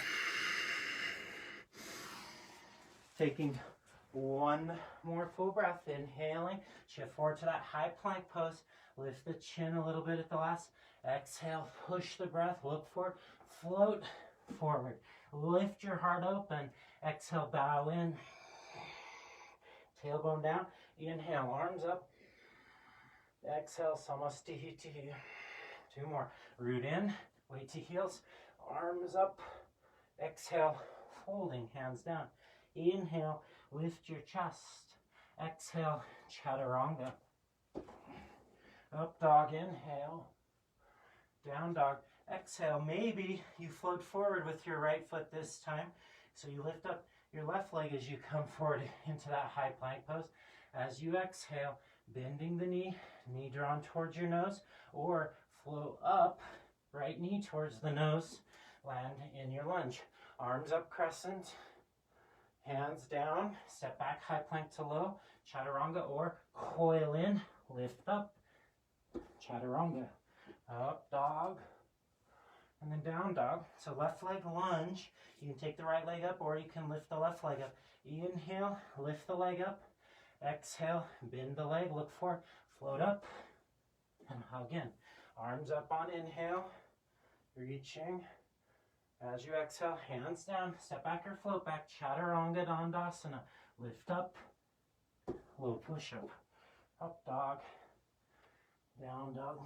Taking 1 more full breath, inhaling, shift forward to that high plank pose. Lift the chin a little bit at the last. Exhale, push the breath, look forward, float forward. Lift your heart open. Exhale, bow in. Tailbone down. Inhale, arms up. Exhale, Samastihiti. 2 more. Root in, weight to heels, arms up. Exhale, folding, hands down. Inhale, lift your chest. Exhale, chaturanga. Up dog, inhale. Down dog, exhale. Maybe you float forward with your right foot this time. So you lift up your left leg as you come forward into that high plank pose. As you exhale, bending the knee, knee drawn towards your nose, or flow up, right knee towards the nose, land in your lunge. Arms up, crescent, hands down, step back, high plank to low, chaturanga, or coil in, lift up, chaturanga. Up dog, and then down dog. So left leg lunge. You can take the right leg up, or you can lift the left leg up. Inhale, lift the leg up. Exhale, bend the leg, look forward, float up, and hug in. Arms up on inhale, reaching. As you exhale, hands down, step back or float back, chaturanga dandasana. Lift up, low push-up. Up dog, down dog.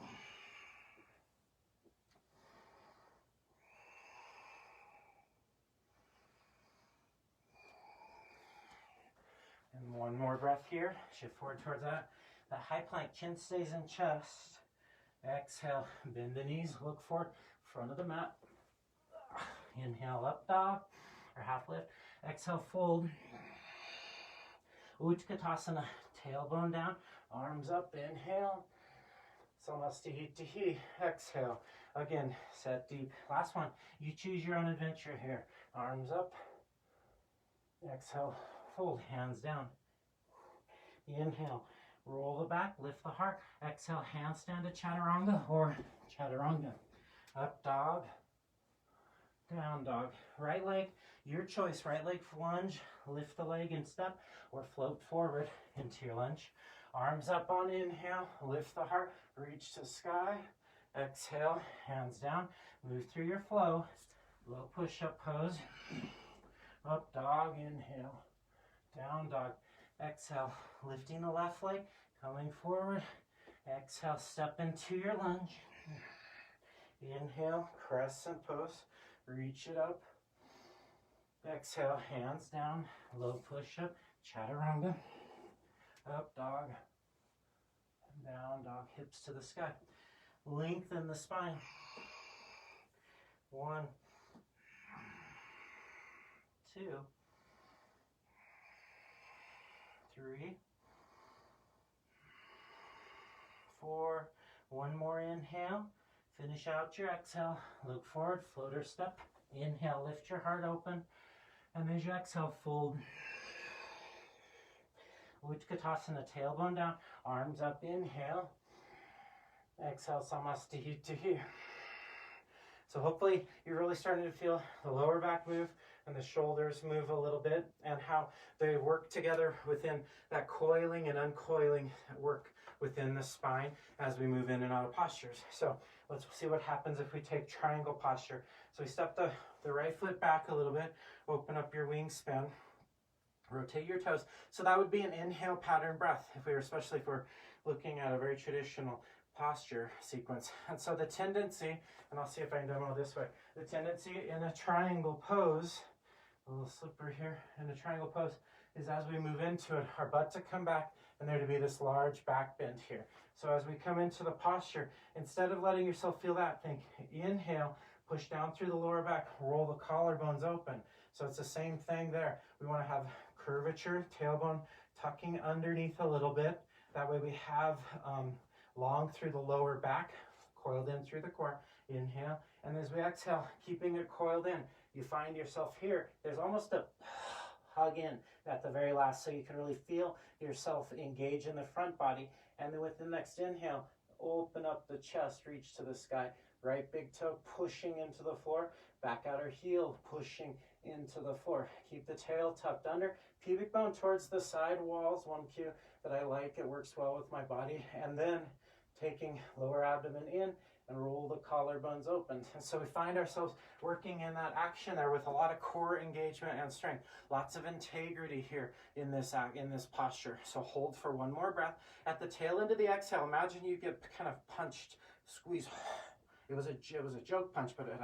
And 1 more breath here. Shift forward towards that. The high plank, chin stays in chest. Exhale, bend the knees, look forward, front of the mat. Inhale, up dog, or half lift. Exhale, fold. Utkatasana, tailbone down, arms up, inhale. Samastihiti, exhale. Again, set deep. Last one, you choose your own adventure here. Arms up, exhale, fold, hands down. Inhale, roll the back, lift the heart. Exhale, handstand to chaturanga or chaturanga. Up dog, down dog. Right leg, your choice. Right leg lunge, lift the leg and step, or float forward into your lunge. Arms up on inhale, lift the heart, reach to sky. Exhale, hands down, move through your flow. Low push-up pose. Up dog, inhale. Down dog. Exhale, lifting the left leg, coming forward. Exhale, step into your lunge. Inhale, crescent pose, reach it up. Exhale, hands down, low push-up, chaturanga. Up dog, down dog, hips to the sky. Lengthen the spine. 1, 2, 3, 4. One more inhale. Finish out your exhale. Look forward, floater step. Inhale, lift your heart open. And as you exhale, fold. Utkatasana, tailbone down, arms up, inhale. Exhale, Samastihiti. So hopefully you're really starting to feel the lower back move and the shoulders move a little bit, and how they work together within that coiling and uncoiling work within the spine as we move in and out of postures. So let's see what happens if we take triangle posture. So we step the right foot back a little bit, open up your wingspan, rotate your toes. So that would be an inhale pattern breath, especially if we're looking at a very traditional posture sequence. And so the tendency, and I'll see if I can demo this way, the tendency in a triangle pose, a little slipper here, in a triangle pose, is as we move into it, our butt to come back and there to be this large back bend here. So as we come into the posture, instead of letting yourself feel that, think inhale, push down through the lower back, roll the collarbones open. So it's the same thing there. We want to have curvature, tailbone tucking underneath a little bit. That way we have long through the lower back, coiled in through the core. Inhale, and as we exhale, keeping it coiled in, you find yourself here. There's almost a hug in at the very last, so you can really feel yourself engage in the front body. And then with the next inhale, open up the chest, reach to the sky. Right big toe pushing into the floor, back outer heel pushing into the floor. Keep the tail tucked under, pubic bone towards the side walls. One cue that I like, it works well with my body. And then taking lower abdomen in and roll the collarbones open. And so we find ourselves working in that action there with a lot of core engagement and strength. Lots of integrity here in this posture. So hold for one more breath. At the tail end of the exhale, imagine you get kind of punched, squeeze. It was a joke punch, but it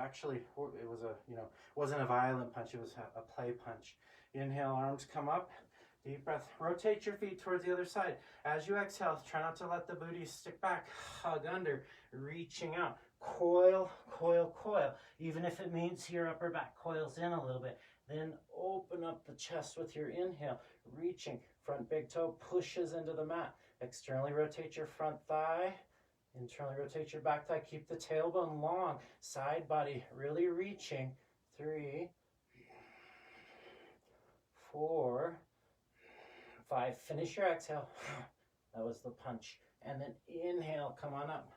wasn't a violent punch. It was a play punch. Inhale, arms come up. Deep breath. Rotate your feet towards the other side. As you exhale, try not to let the booty stick back. Hug under, reaching out. Coil, coil, coil. Even if it means your upper back coils in a little bit. Then open up the chest with your inhale. Reaching. Front big toe pushes into the mat. Externally rotate your front thigh. Internally rotate your back thigh. Keep the tailbone long. Side body really reaching. 3, 4, 5. Finish your exhale. That was the punch. And then inhale, come on up.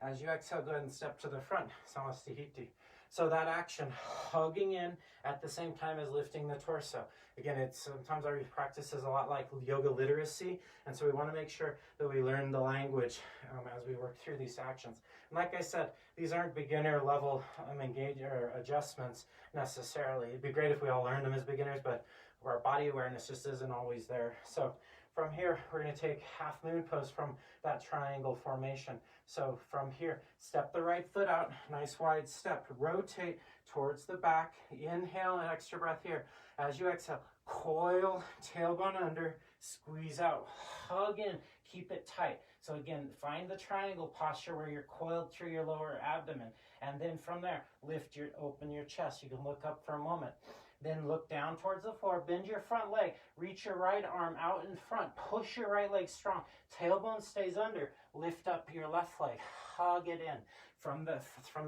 As you exhale, go ahead and step to the front. Samastihiti. So that action, hugging in at the same time as lifting the torso. Again, sometimes our practice is a lot like yoga literacy, and so we want to make sure that we learn the language as we work through these actions. And like I said, these aren't beginner level adjustments necessarily. It'd be great if we all learned them as beginners, but our body awareness just isn't always there. So from here, we're going to take half moon pose from that triangle formation. So from here, step the right foot out, nice wide step, rotate towards the back, inhale, an extra breath here. As you exhale, coil, tailbone under, squeeze out, hug in, keep it tight. So again, find the triangle posture where you're coiled through your lower abdomen. And then from there, open your chest. You can look up for a moment. Then look down towards the floor, bend your front leg, reach your right arm out in front, push your right leg strong, tailbone stays under, lift up your left leg, hug it in. From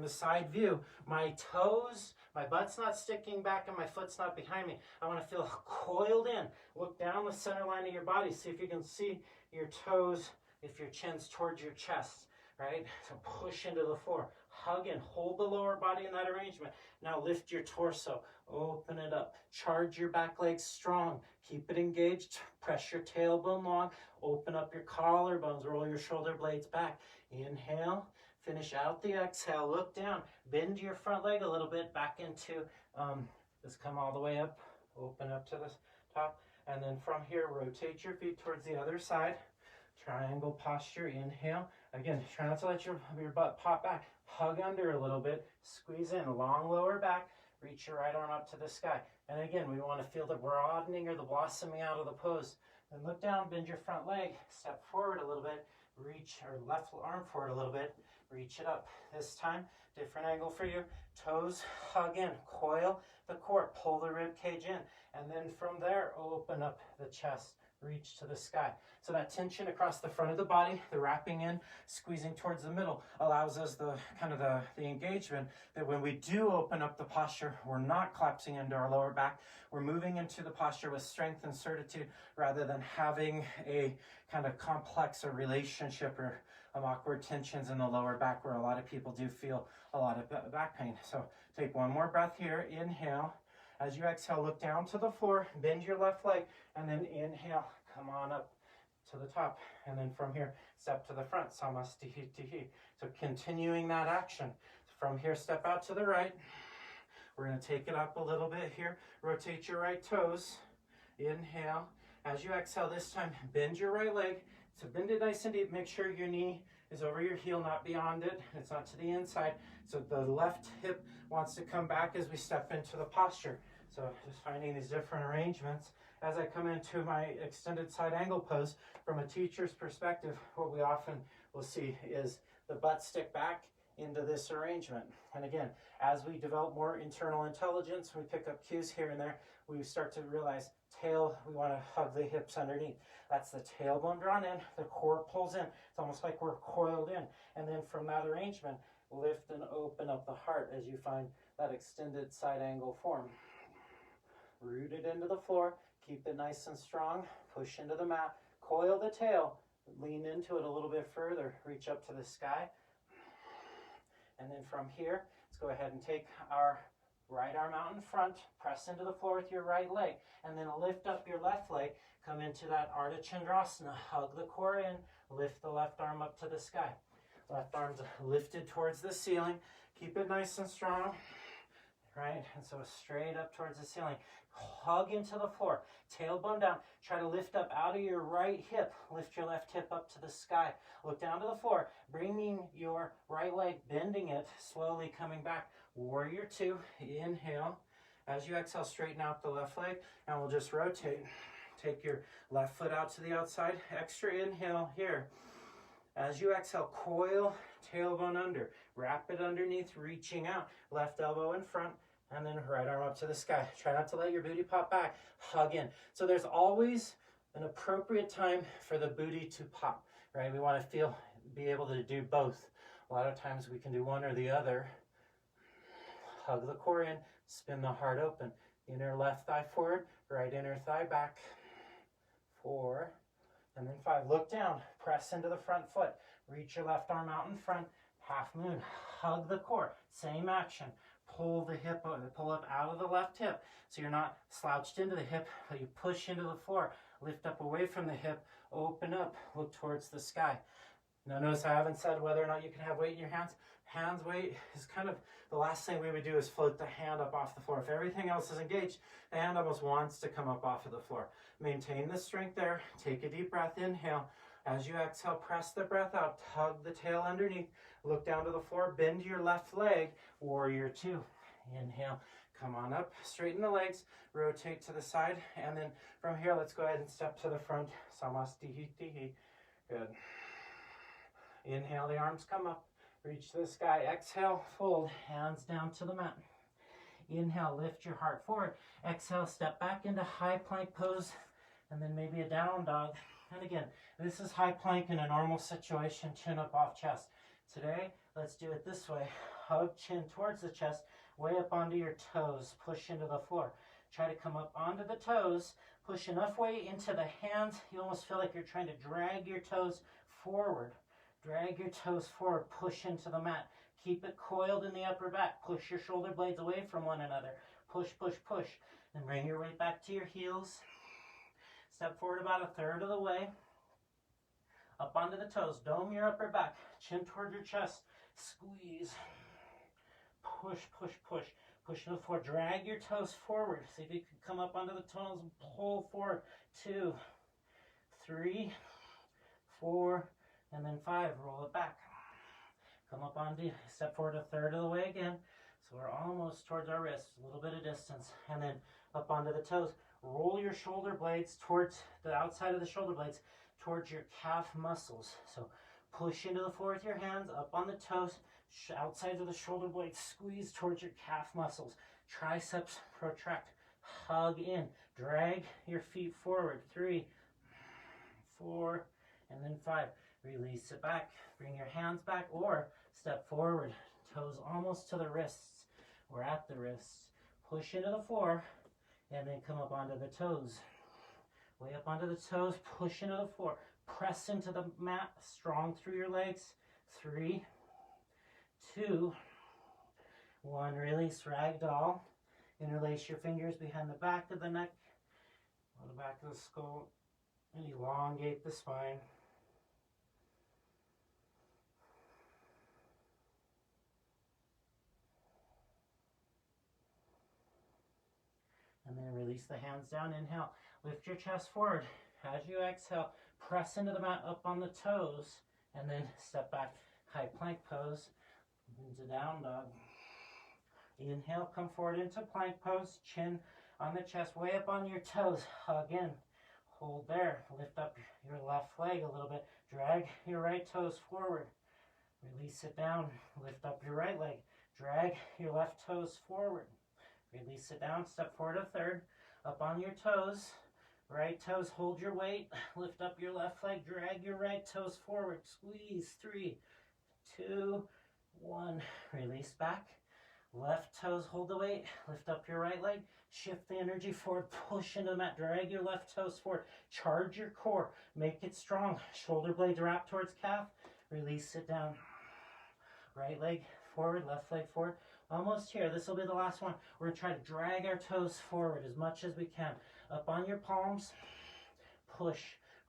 the side view, my toes, my butt's not sticking back and my foot's not behind me. I want to feel coiled in. Look down the center line of your body, see if you can see your toes, if your chin's towards your chest, right? So push into the floor, hug in, hold the lower body in that arrangement. Now lift your torso, open it up, charge your back legs strong, keep it engaged, press your tailbone long, open up your collarbones, roll your shoulder blades back. Inhale, finish out the exhale, look down, bend your front leg a little bit back into, just come all the way up, open up to the top, and then from here, rotate your feet towards the other side. Triangle posture, inhale. Again, try not to let your butt pop back. Hug under a little bit, squeeze in, long lower back, reach your right arm up to the sky. And again, we want to feel the broadening or the blossoming out of the pose. Then look down, bend your front leg, step forward a little bit, reach our left arm forward a little bit, reach it up. This time, different angle for you. Toes, hug in, coil the core, pull the rib cage in. And then from there, open up the chest, reach to the sky. So that tension across the front of the body, the wrapping in, squeezing towards the middle, allows us the engagement that when we do open up the posture, we're not collapsing into our lower back. We're moving into the posture with strength and certitude rather than having a kind of complex or relationship or awkward tensions in the lower back where a lot of people do feel a lot of back pain. So take one more breath here. Inhale. As you exhale, look down to the floor, bend your left leg, and then inhale, come on up to the top. And then from here, step to the front, Samastihi. So continuing that action. From here, step out to the right. We're going to take it up a little bit here. Rotate your right toes. Inhale. As you exhale this time, bend your right leg. So bend it nice and deep. Make sure your knee is over your heel, not beyond it. It's not to the inside. So the left hip wants to come back as we step into the posture. So just finding these different arrangements. As I come into my extended side angle pose, from a teacher's perspective, what we often will see is the butt stick back into this arrangement. And again, as we develop more internal intelligence, we pick up cues here and there, we start to realize tail, we want to hug the hips underneath. That's the tailbone drawn in, the core pulls in. It's almost like we're coiled in. And then from that arrangement, lift and open up the heart as you find that extended side angle form. Root it into the floor, keep it nice and strong, push into the mat, coil the tail, lean into it a little bit further, reach up to the sky. And then from here, let's go ahead and take our right arm out in front, press into the floor with your right leg, and then lift up your left leg, come into that Ardha Chandrasana, hug the core in, lift the left arm up to the sky. Left arm's lifted towards the ceiling, keep it nice and strong, right? And so straight up towards the ceiling. Hug into the floor, tailbone down, try to lift up out of your right hip, lift your left hip up to the sky. Look down to the floor, bringing your right leg, bending it, slowly coming back. Warrior two, inhale. As you exhale, straighten out the left leg, and we'll just rotate. Take your left foot out to the outside, extra inhale here. As you exhale, coil, tailbone under, wrap it underneath, reaching out, left elbow in front, and then right arm up to the sky. Try not to let your booty pop back, hug in. So there's always an appropriate time for the booty to pop, right? We want to be able to do both. A lot of times we can do one or the other. Hug the core in, spin the heart open. Inner left thigh forward, right inner thigh back. 4, and then 5. Look down, press into the front foot. Reach your left arm out in front, half moon. Hug the core, same action. Pull the hip, pull up out of the left hip. So you're not slouched into the hip, but you push into the floor. Lift up away from the hip, open up, look towards the sky. Now notice I haven't said whether or not you can have weight in your hands. Hands weight is kind of the last thing we would do is float the hand up off the floor. If everything else is engaged, the hand almost wants to come up off of the floor. Maintain the strength there. Take a deep breath, inhale. As you exhale, press the breath out, tug the tail underneath, look down to the floor, bend your left leg, warrior two. Inhale, come on up, straighten the legs, rotate to the side, and then from here, let's go ahead and step to the front, Samastihi. Good. Inhale, the arms come up, reach to the sky, exhale, fold, hands down to the mat. Inhale, lift your heart forward, exhale, step back into high plank pose, and then maybe a down dog. And again, this is high plank in a normal situation, chin up off chest. Today, let's do it this way. Hug chin towards the chest, way up onto your toes, push into the floor. Try to come up onto the toes, push enough weight into the hands, you almost feel like you're trying to drag your toes forward. Drag your toes forward, push into the mat. Keep it coiled in the upper back. Push your shoulder blades away from one another. Push, push, push. Then bring your weight back to your heels. Step forward about a third of the way. Up onto the toes. Dome your upper back. Chin toward your chest. Squeeze. Push, push, push. Push to the floor. Drag your toes forward. See if you can come up onto the toes and pull forward. 2, 3, 4, and then 5. Roll it back. Come up onto, step forward a third of the way again. So we're almost towards our wrists. A little bit of distance. And then up onto the toes. Roll your shoulder blades towards the outside of the shoulder blades, towards your calf muscles. So push into the floor with your hands, up on the toes, outside of the shoulder blades, squeeze towards your calf muscles. Triceps protract, hug in, drag your feet forward. 3, 4, and then 5. Release it back. Bring your hands back or step forward. Toes almost to the wrists. We're at the wrists. Push into the floor and then come up onto the toes. Way up onto the toes, push into the floor. Press into the mat, strong through your legs. 3, 2, 1. Release, ragdoll. Interlace your fingers behind the back of the neck, on the back of the skull, and elongate the spine. And then release the hands down. Inhale. Lift your chest forward. As you exhale, press into the mat up on the toes. And then step back. High plank pose. Into down dog. Inhale. Come forward into plank pose. Chin on the chest. Way up on your toes. Hug in. Hold there. Lift up your left leg a little bit. Drag your right toes forward. Release it down. Lift up your right leg. Drag your left toes forward. Release it down, step forward a third, up on your toes, right toes, hold your weight, lift up your left leg, drag your right toes forward, squeeze, 3, 2, 1, release back, left toes, hold the weight, lift up your right leg, shift the energy forward, push into the mat, drag your left toes forward, charge your core, make it strong, shoulder blades wrap towards calf, release it down, right leg forward, left leg forward. Almost here. This will be the last one. We're going to try to drag our toes forward as much as we can. Up on your palms. Push.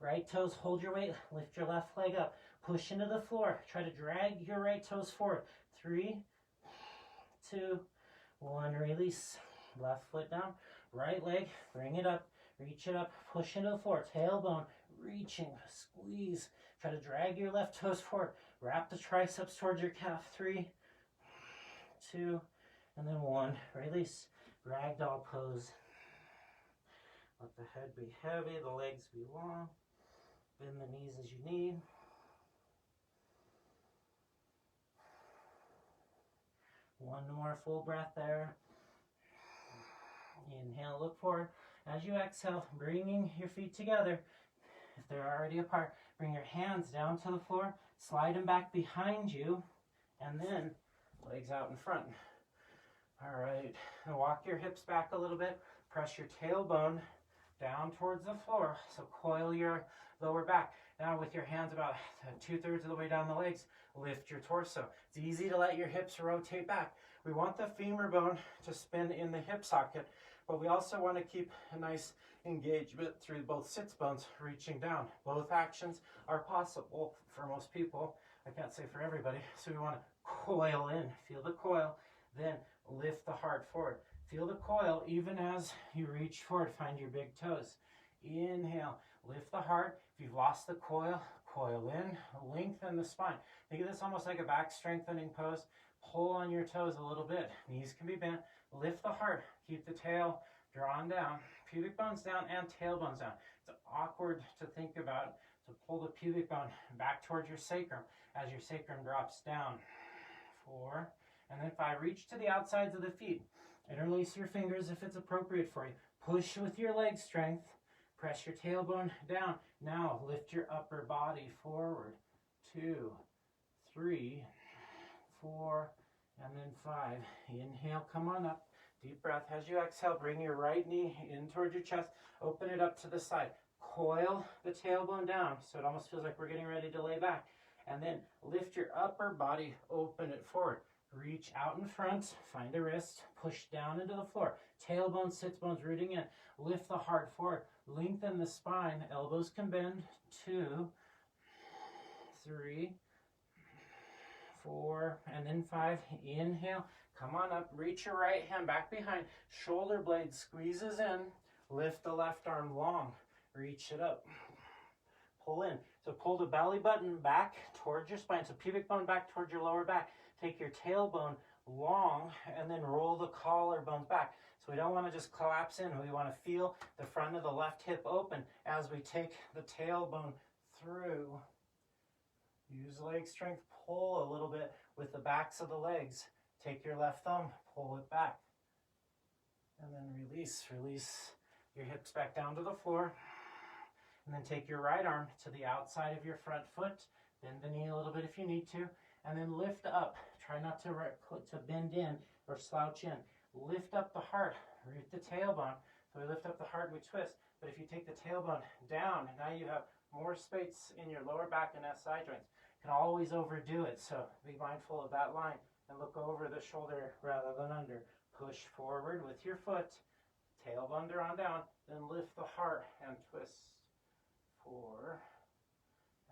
Right toes, hold your weight. Lift your left leg up. Push into the floor. Try to drag your right toes forward. 3, 2, 1. Release. Left foot down. Right leg. Bring it up. Reach it up. Push into the floor. Tailbone. Reaching. Squeeze. Try to drag your left toes forward. Wrap the triceps towards your calf. 3, 2, and then 1. Release. Ragdoll pose. Let the head be heavy, the legs be long. Bend the knees as you need. One more full breath there. Inhale, look forward. As you exhale, bringing your feet together. If they're already apart, bring your hands down to the floor. Slide them back behind you. And then legs out in front. All right, and walk your hips back a little bit. Press your tailbone down towards the floor. So coil your lower back. Now with your hands about 2/3 of the way down the legs, lift your torso. It's easy to let your hips rotate back. We want the femur bone to spin in the hip socket, but we also want to keep a nice engagement through both sits bones reaching down. Both actions are possible for most people. I can't say for everybody. So we want to coil in. Feel the coil. Then lift the heart forward. Feel the coil even as you reach forward. Find your big toes. Inhale. Lift the heart. If you've lost the coil, coil in. Lengthen the spine. Think of this almost like a back strengthening pose. Pull on your toes a little bit. Knees can be bent. Lift the heart. Keep the tail drawn down. Pubic bones down and tailbones down. It's awkward to think about. So pull the pubic bone back towards your sacrum as your sacrum drops down. 4, and then 5. Reach to the outsides of the feet. Interlace your fingers if it's appropriate for you. Push with your leg strength. Press your tailbone down. Now lift your upper body forward. 2, 3, 4, and then 5. Inhale, come on up. Deep breath. As you exhale, bring your right knee in towards your chest. Open it up to the side. Coil the tailbone down so it almost feels like we're getting ready to lay back. and then lift your upper body, open it forward. Reach out in front, find a wrist, push down into the floor. Tailbone, sits bones rooting in. Lift the heart forward. Lengthen the spine. Elbows can bend. 2, 3, 4, and then 5. Inhale. Come on up. Reach your right hand back behind. Shoulder blade squeezes in. Lift the left arm long. Reach it up. Pull in. So pull the belly button back towards your spine. So pubic bone back towards your lower back. Take your tailbone long and then roll the collarbones back. So we don't want to just collapse in. We want to feel the front of the left hip open as we take the tailbone through. Use leg strength. Pull a little bit with the backs of the legs. Take your left thumb, pull it back. And then release. Release your hips back down to the floor. And then take your right arm to the outside of your front foot. Bend the knee a little bit if you need to. And then lift up. Try not to bend in or slouch in. Lift up the heart. Root the tailbone. So we lift up the heart, we twist. But if you take the tailbone down, now you have more space in your lower back and SI joints. You can always overdo it. So be mindful of that line and look over the shoulder rather than under. Push forward with your foot. Tailbone on down. Then lift the heart and twist. 4.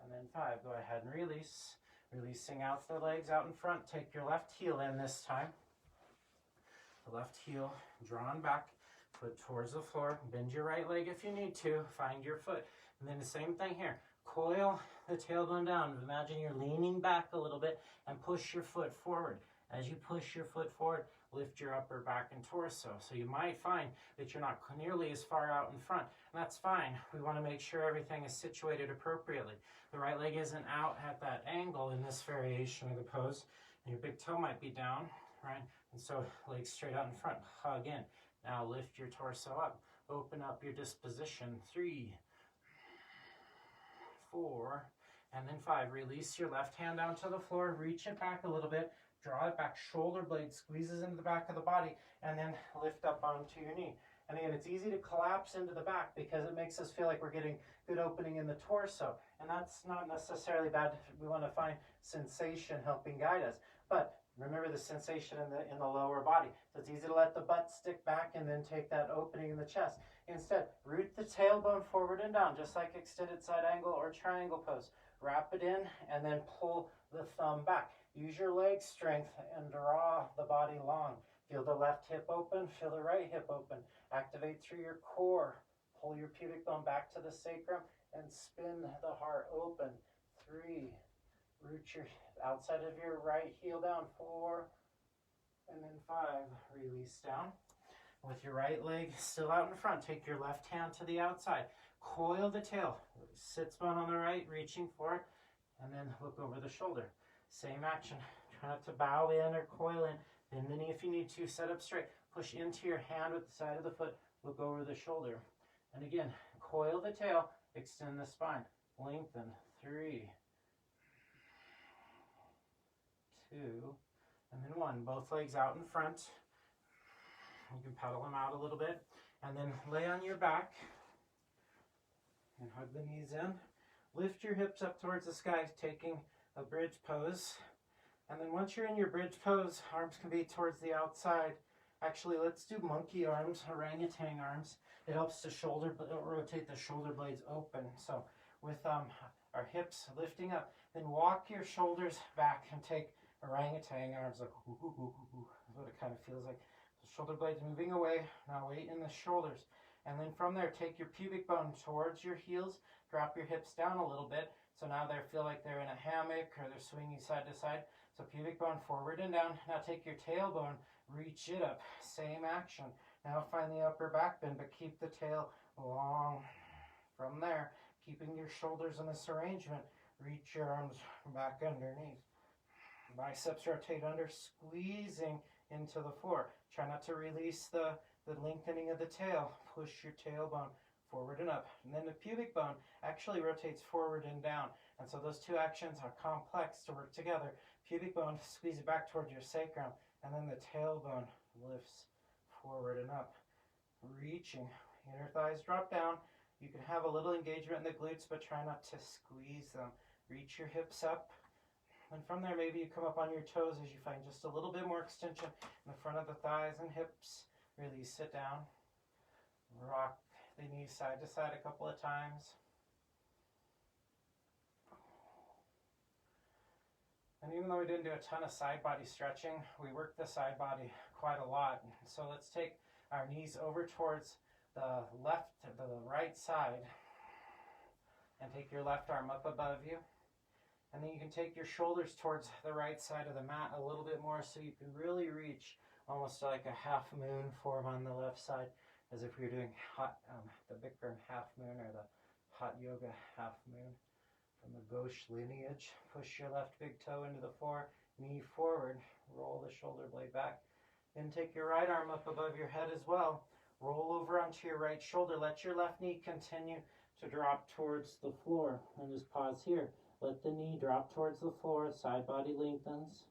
And then 5. Go ahead and release. Releasing out the legs out in front. Take your left heel in this time. The left heel drawn back. Foot towards the floor. Bend your right leg if you need to. Find your foot. And then the same thing here. Coil the tailbone down. Imagine you're leaning back a little bit and push your foot forward. As you push your foot forward, lift your upper back and torso. So you might find that you're not nearly as far out in front. And that's fine. We want to make sure everything is situated appropriately. The right leg isn't out at that angle in this variation of the pose. And your big toe might be down, right? And so legs straight out in front. Hug in. Now lift your torso up. Open up your disposition. 3, 4, and then 5. Release your left hand down to the floor. Reach it back a little bit. Draw it back. Shoulder blade squeezes into the back of the body. And then lift up onto your knee. And again, it's easy to collapse into the back because it makes us feel like we're getting good opening in the torso. And that's not necessarily bad. We want to find sensation helping guide us. But remember the sensation in the lower body. So it's easy to let the butt stick back and then take that opening in the chest. Instead, root the tailbone forward and down, just like extended side angle or triangle pose. Wrap it in and then pull the thumb back. Use your leg strength and draw the body long. Feel the left hip open, feel the right hip open. Activate through your core. Pull your pubic bone back to the sacrum and spin the heart open. 3. Root your outside of your right heel down. 4. And then 5. Release down. With your right leg still out in front, take your left hand to the outside. Coil the tail. Sits bone on the right, reaching forward. And then look over the shoulder. Same action. Try not to bow in or coil in. Bend the knee if you need to. Set up straight. Push into your hand with the side of the foot. Look over the shoulder. And again, coil the tail. Extend the spine. Lengthen. 3, 2, and then 1. Both legs out in front. You can pedal them out a little bit. And then lay on your back. And hug the knees in. Lift your hips up towards the sky, taking a bridge pose. And then once you're in your bridge pose, arms can be towards the outside. Actually, let's do monkey arms, orangutan arms. It helps to rotate the shoulder blades open. So with our hips lifting up, then walk your shoulders back and take orangutan arms, like ooh, ooh, ooh, ooh, is what it kind of feels like. The shoulder blades moving away. Now weight in the shoulders. And then from there, take your pubic bone towards your heels. Drop your hips down a little bit. So now they feel like they're in a hammock or they're swinging side to side. So pubic bone forward and down. Now take your tailbone, reach it up. Same action. Now find the upper back bend, but keep the tail long. From there, keeping your shoulders in this arrangement, reach your arms back underneath. Biceps rotate under, squeezing into the floor. Try not to release the lengthening of the tail. Push your tailbone forward and up. And then the pubic bone actually rotates forward and down. And so those two actions are complex to work together. Pubic bone, squeeze it back towards your sacrum. And then the tailbone lifts forward and up. Reaching. Inner thighs drop down. You can have a little engagement in the glutes, but try not to squeeze them. Reach your hips up. And from there, maybe you come up on your toes as you find just a little bit more extension in the front of the thighs and hips. Release it down. Rock the knees side to side a couple of times. And even though we didn't do a ton of side body stretching, we worked the side body quite a lot. So let's take our knees over towards the right side, and take your left arm up above you. And then you can take your shoulders towards the right side of the mat a little bit more, so you can really reach almost like a half moon form on the left side, as if you're doing the Bikram half moon or the hot yoga half moon. From the gauche lineage, push your left big toe into the floor, knee forward, roll the shoulder blade back. Then take your right arm up above your head as well. Roll over onto your right shoulder. Let your left knee continue to drop towards the floor. And just pause here. Let the knee drop towards the floor. Side body lengthens.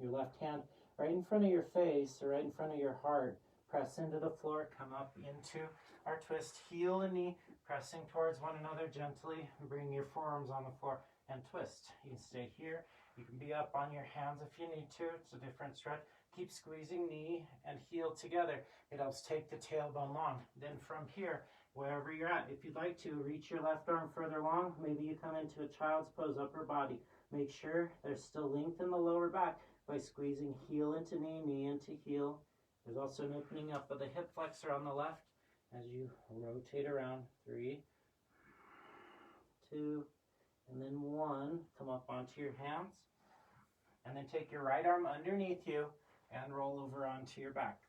Your left hand right in front of your face or right in front of your heart. Press into the floor. Come up into our twist. Heel and knee pressing towards one another gently. Bring your forearms on the floor and twist. You can stay here. You can be up on your hands if you need to. It's a different stretch. Keep squeezing knee and heel together. It helps take the tailbone long. Then from here, wherever you're at, if you'd like to, reach your left arm further along. Maybe you come into a child's pose, upper body. Make sure there's still length in the lower back by squeezing heel into knee, knee into heel. There's also an opening up of the hip flexor on the left as you rotate around. 3, 2, and then 1. Come up onto your hands. And then take your right arm underneath you and roll over onto your back.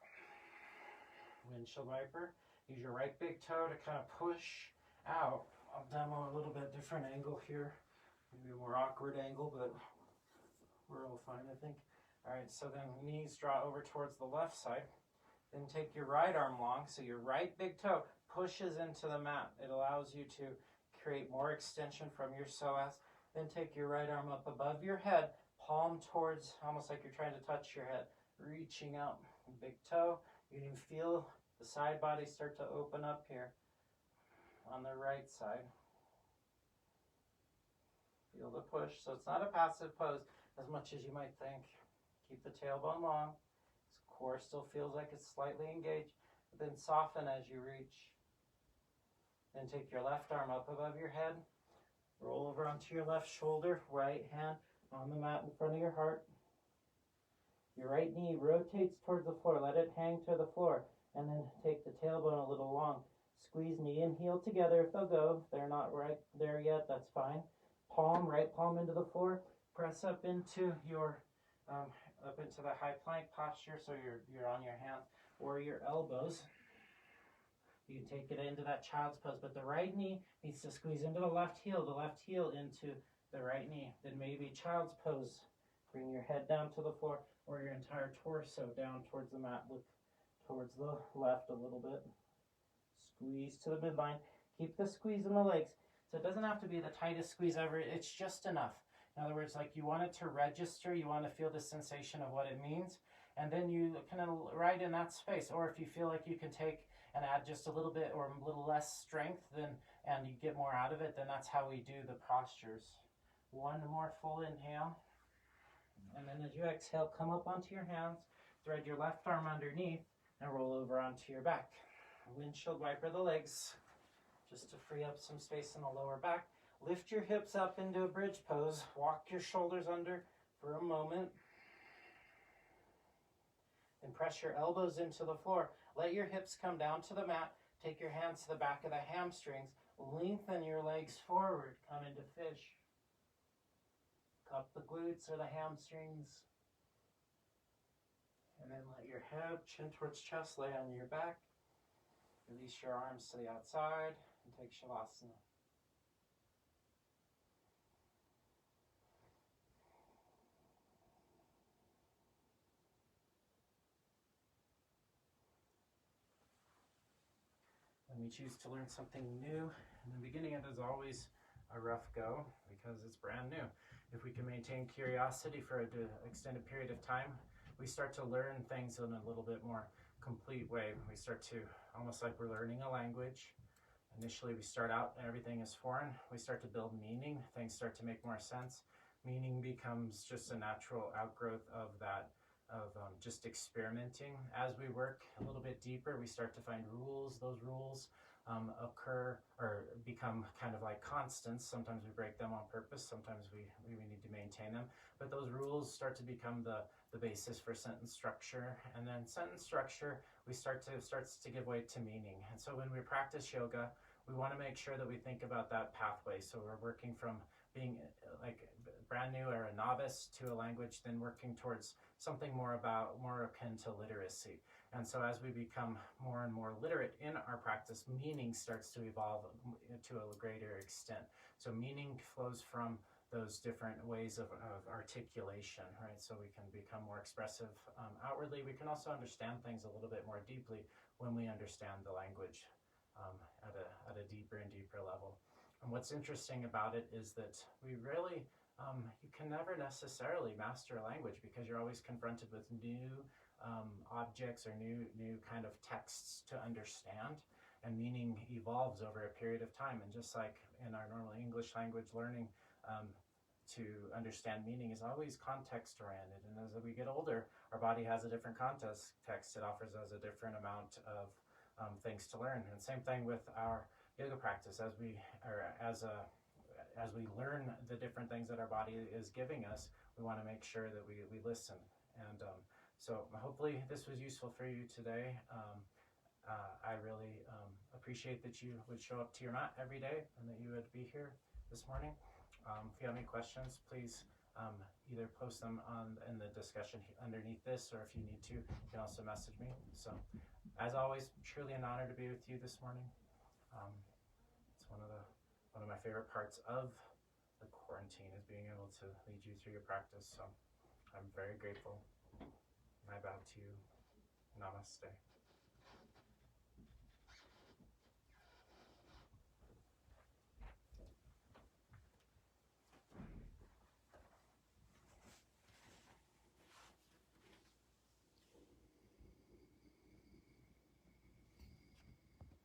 Windshield wiper. Use your right big toe to kind of push out. I'll demo a little bit different angle here. Maybe a more awkward angle, but we're all fine, I think. All right, so then knees draw over towards the left side. Then take your right arm long, so your right big toe pushes into the mat. It allows you to create more extension from your psoas. Then take your right arm up above your head, palm towards, almost like you're trying to touch your head, reaching out. Big toe. You can feel the side body start to open up here on the right side. Feel the push. So it's not a passive pose as much as you might think. Keep the tailbone long. Core still feels like it's slightly engaged, but then soften as you reach. Then take your left arm up above your head. Roll over onto your left shoulder, right hand on the mat in front of your heart. Your right knee rotates towards the floor. Let it hang to the floor. And then take the tailbone a little long. Squeeze knee and heel together if they'll go. If they're not right there yet, that's fine. Palm, right palm into the floor. Press up into your up into the high plank posture, so you're on your hands or your elbows. You can take it into that child's pose, but the right knee needs to squeeze into the left heel into the right knee. Then maybe child's pose. Bring your head down to the floor or your entire torso down towards the mat. Look towards the left a little bit. Squeeze to the midline. Keep the squeeze in the legs. So it doesn't have to be the tightest squeeze ever. It's just enough. In other words, like you want it to register, you want to feel the sensation of what it means, and then you kind of right in that space. Or if you feel like you can take and add just a little bit or a little less strength, and you get more out of it, then that's how we do the postures. One more full inhale, and then as you exhale, come up onto your hands, thread your left arm underneath, and roll over onto your back. Windshield wiper the legs, just to free up some space in the lower back. Lift your hips up into a bridge pose. Walk your shoulders under for a moment. And press your elbows into the floor. Let your hips come down to the mat. Take your hands to the back of the hamstrings. Lengthen your legs forward. Come into fish. Cup the glutes or the hamstrings. And then let your head, chin towards chest, lay on your back. Release your arms to the outside and take Shavasana. When we choose to learn something new, in the beginning it is always a rough go because it's brand new. If we can maintain curiosity for an extended period of time, we start to learn things in a little bit more complete way. We start to, almost like we're learning a language, Initially, we start out and everything is foreign. We start to build meaning. Things start to make more sense. Meaning becomes just a natural outgrowth of that, of just experimenting. As we work a little bit deeper, we start to find rules. Those rules occur or become kind of like constants. Sometimes we break them on purpose. Sometimes we need to maintain them. But those rules start to become the basis for sentence structure. And then sentence structure, starts to give way to meaning. And so when we practice yoga, we want to make sure that we think about that pathway. So we're working from being like brand new or a novice to a language, then working towards something more akin to literacy. And so as we become more and more literate in our practice, meaning starts to evolve to a greater extent. So meaning flows from those different ways of articulation, right? So we can become more expressive outwardly. We can also understand things a little bit more deeply when we understand the language at a deeper and deeper level. And what's interesting about it is that we really, you can never necessarily master a language because you're always confronted with new objects or new kind of texts to understand, and meaning evolves over a period of time. And just like in our normal English language learning, to understand meaning is always context oriented. And as we get older, our body has a different context. It offers us a different amount of things to learn. And same thing with our yoga practice. As we learn the different things that our body is giving us, we want to make sure that we listen. And so hopefully this was useful for you today. I really appreciate that you would show up to your mat every day and that you would be here this morning. If you have any questions, please either post them in the discussion underneath this, or if you need to, you can also message me. So as always, truly an honor to be with you this morning. It's one of my favorite parts of the quarantine is being able to lead you through your practice. So I'm very grateful. I bow to you. Namaste.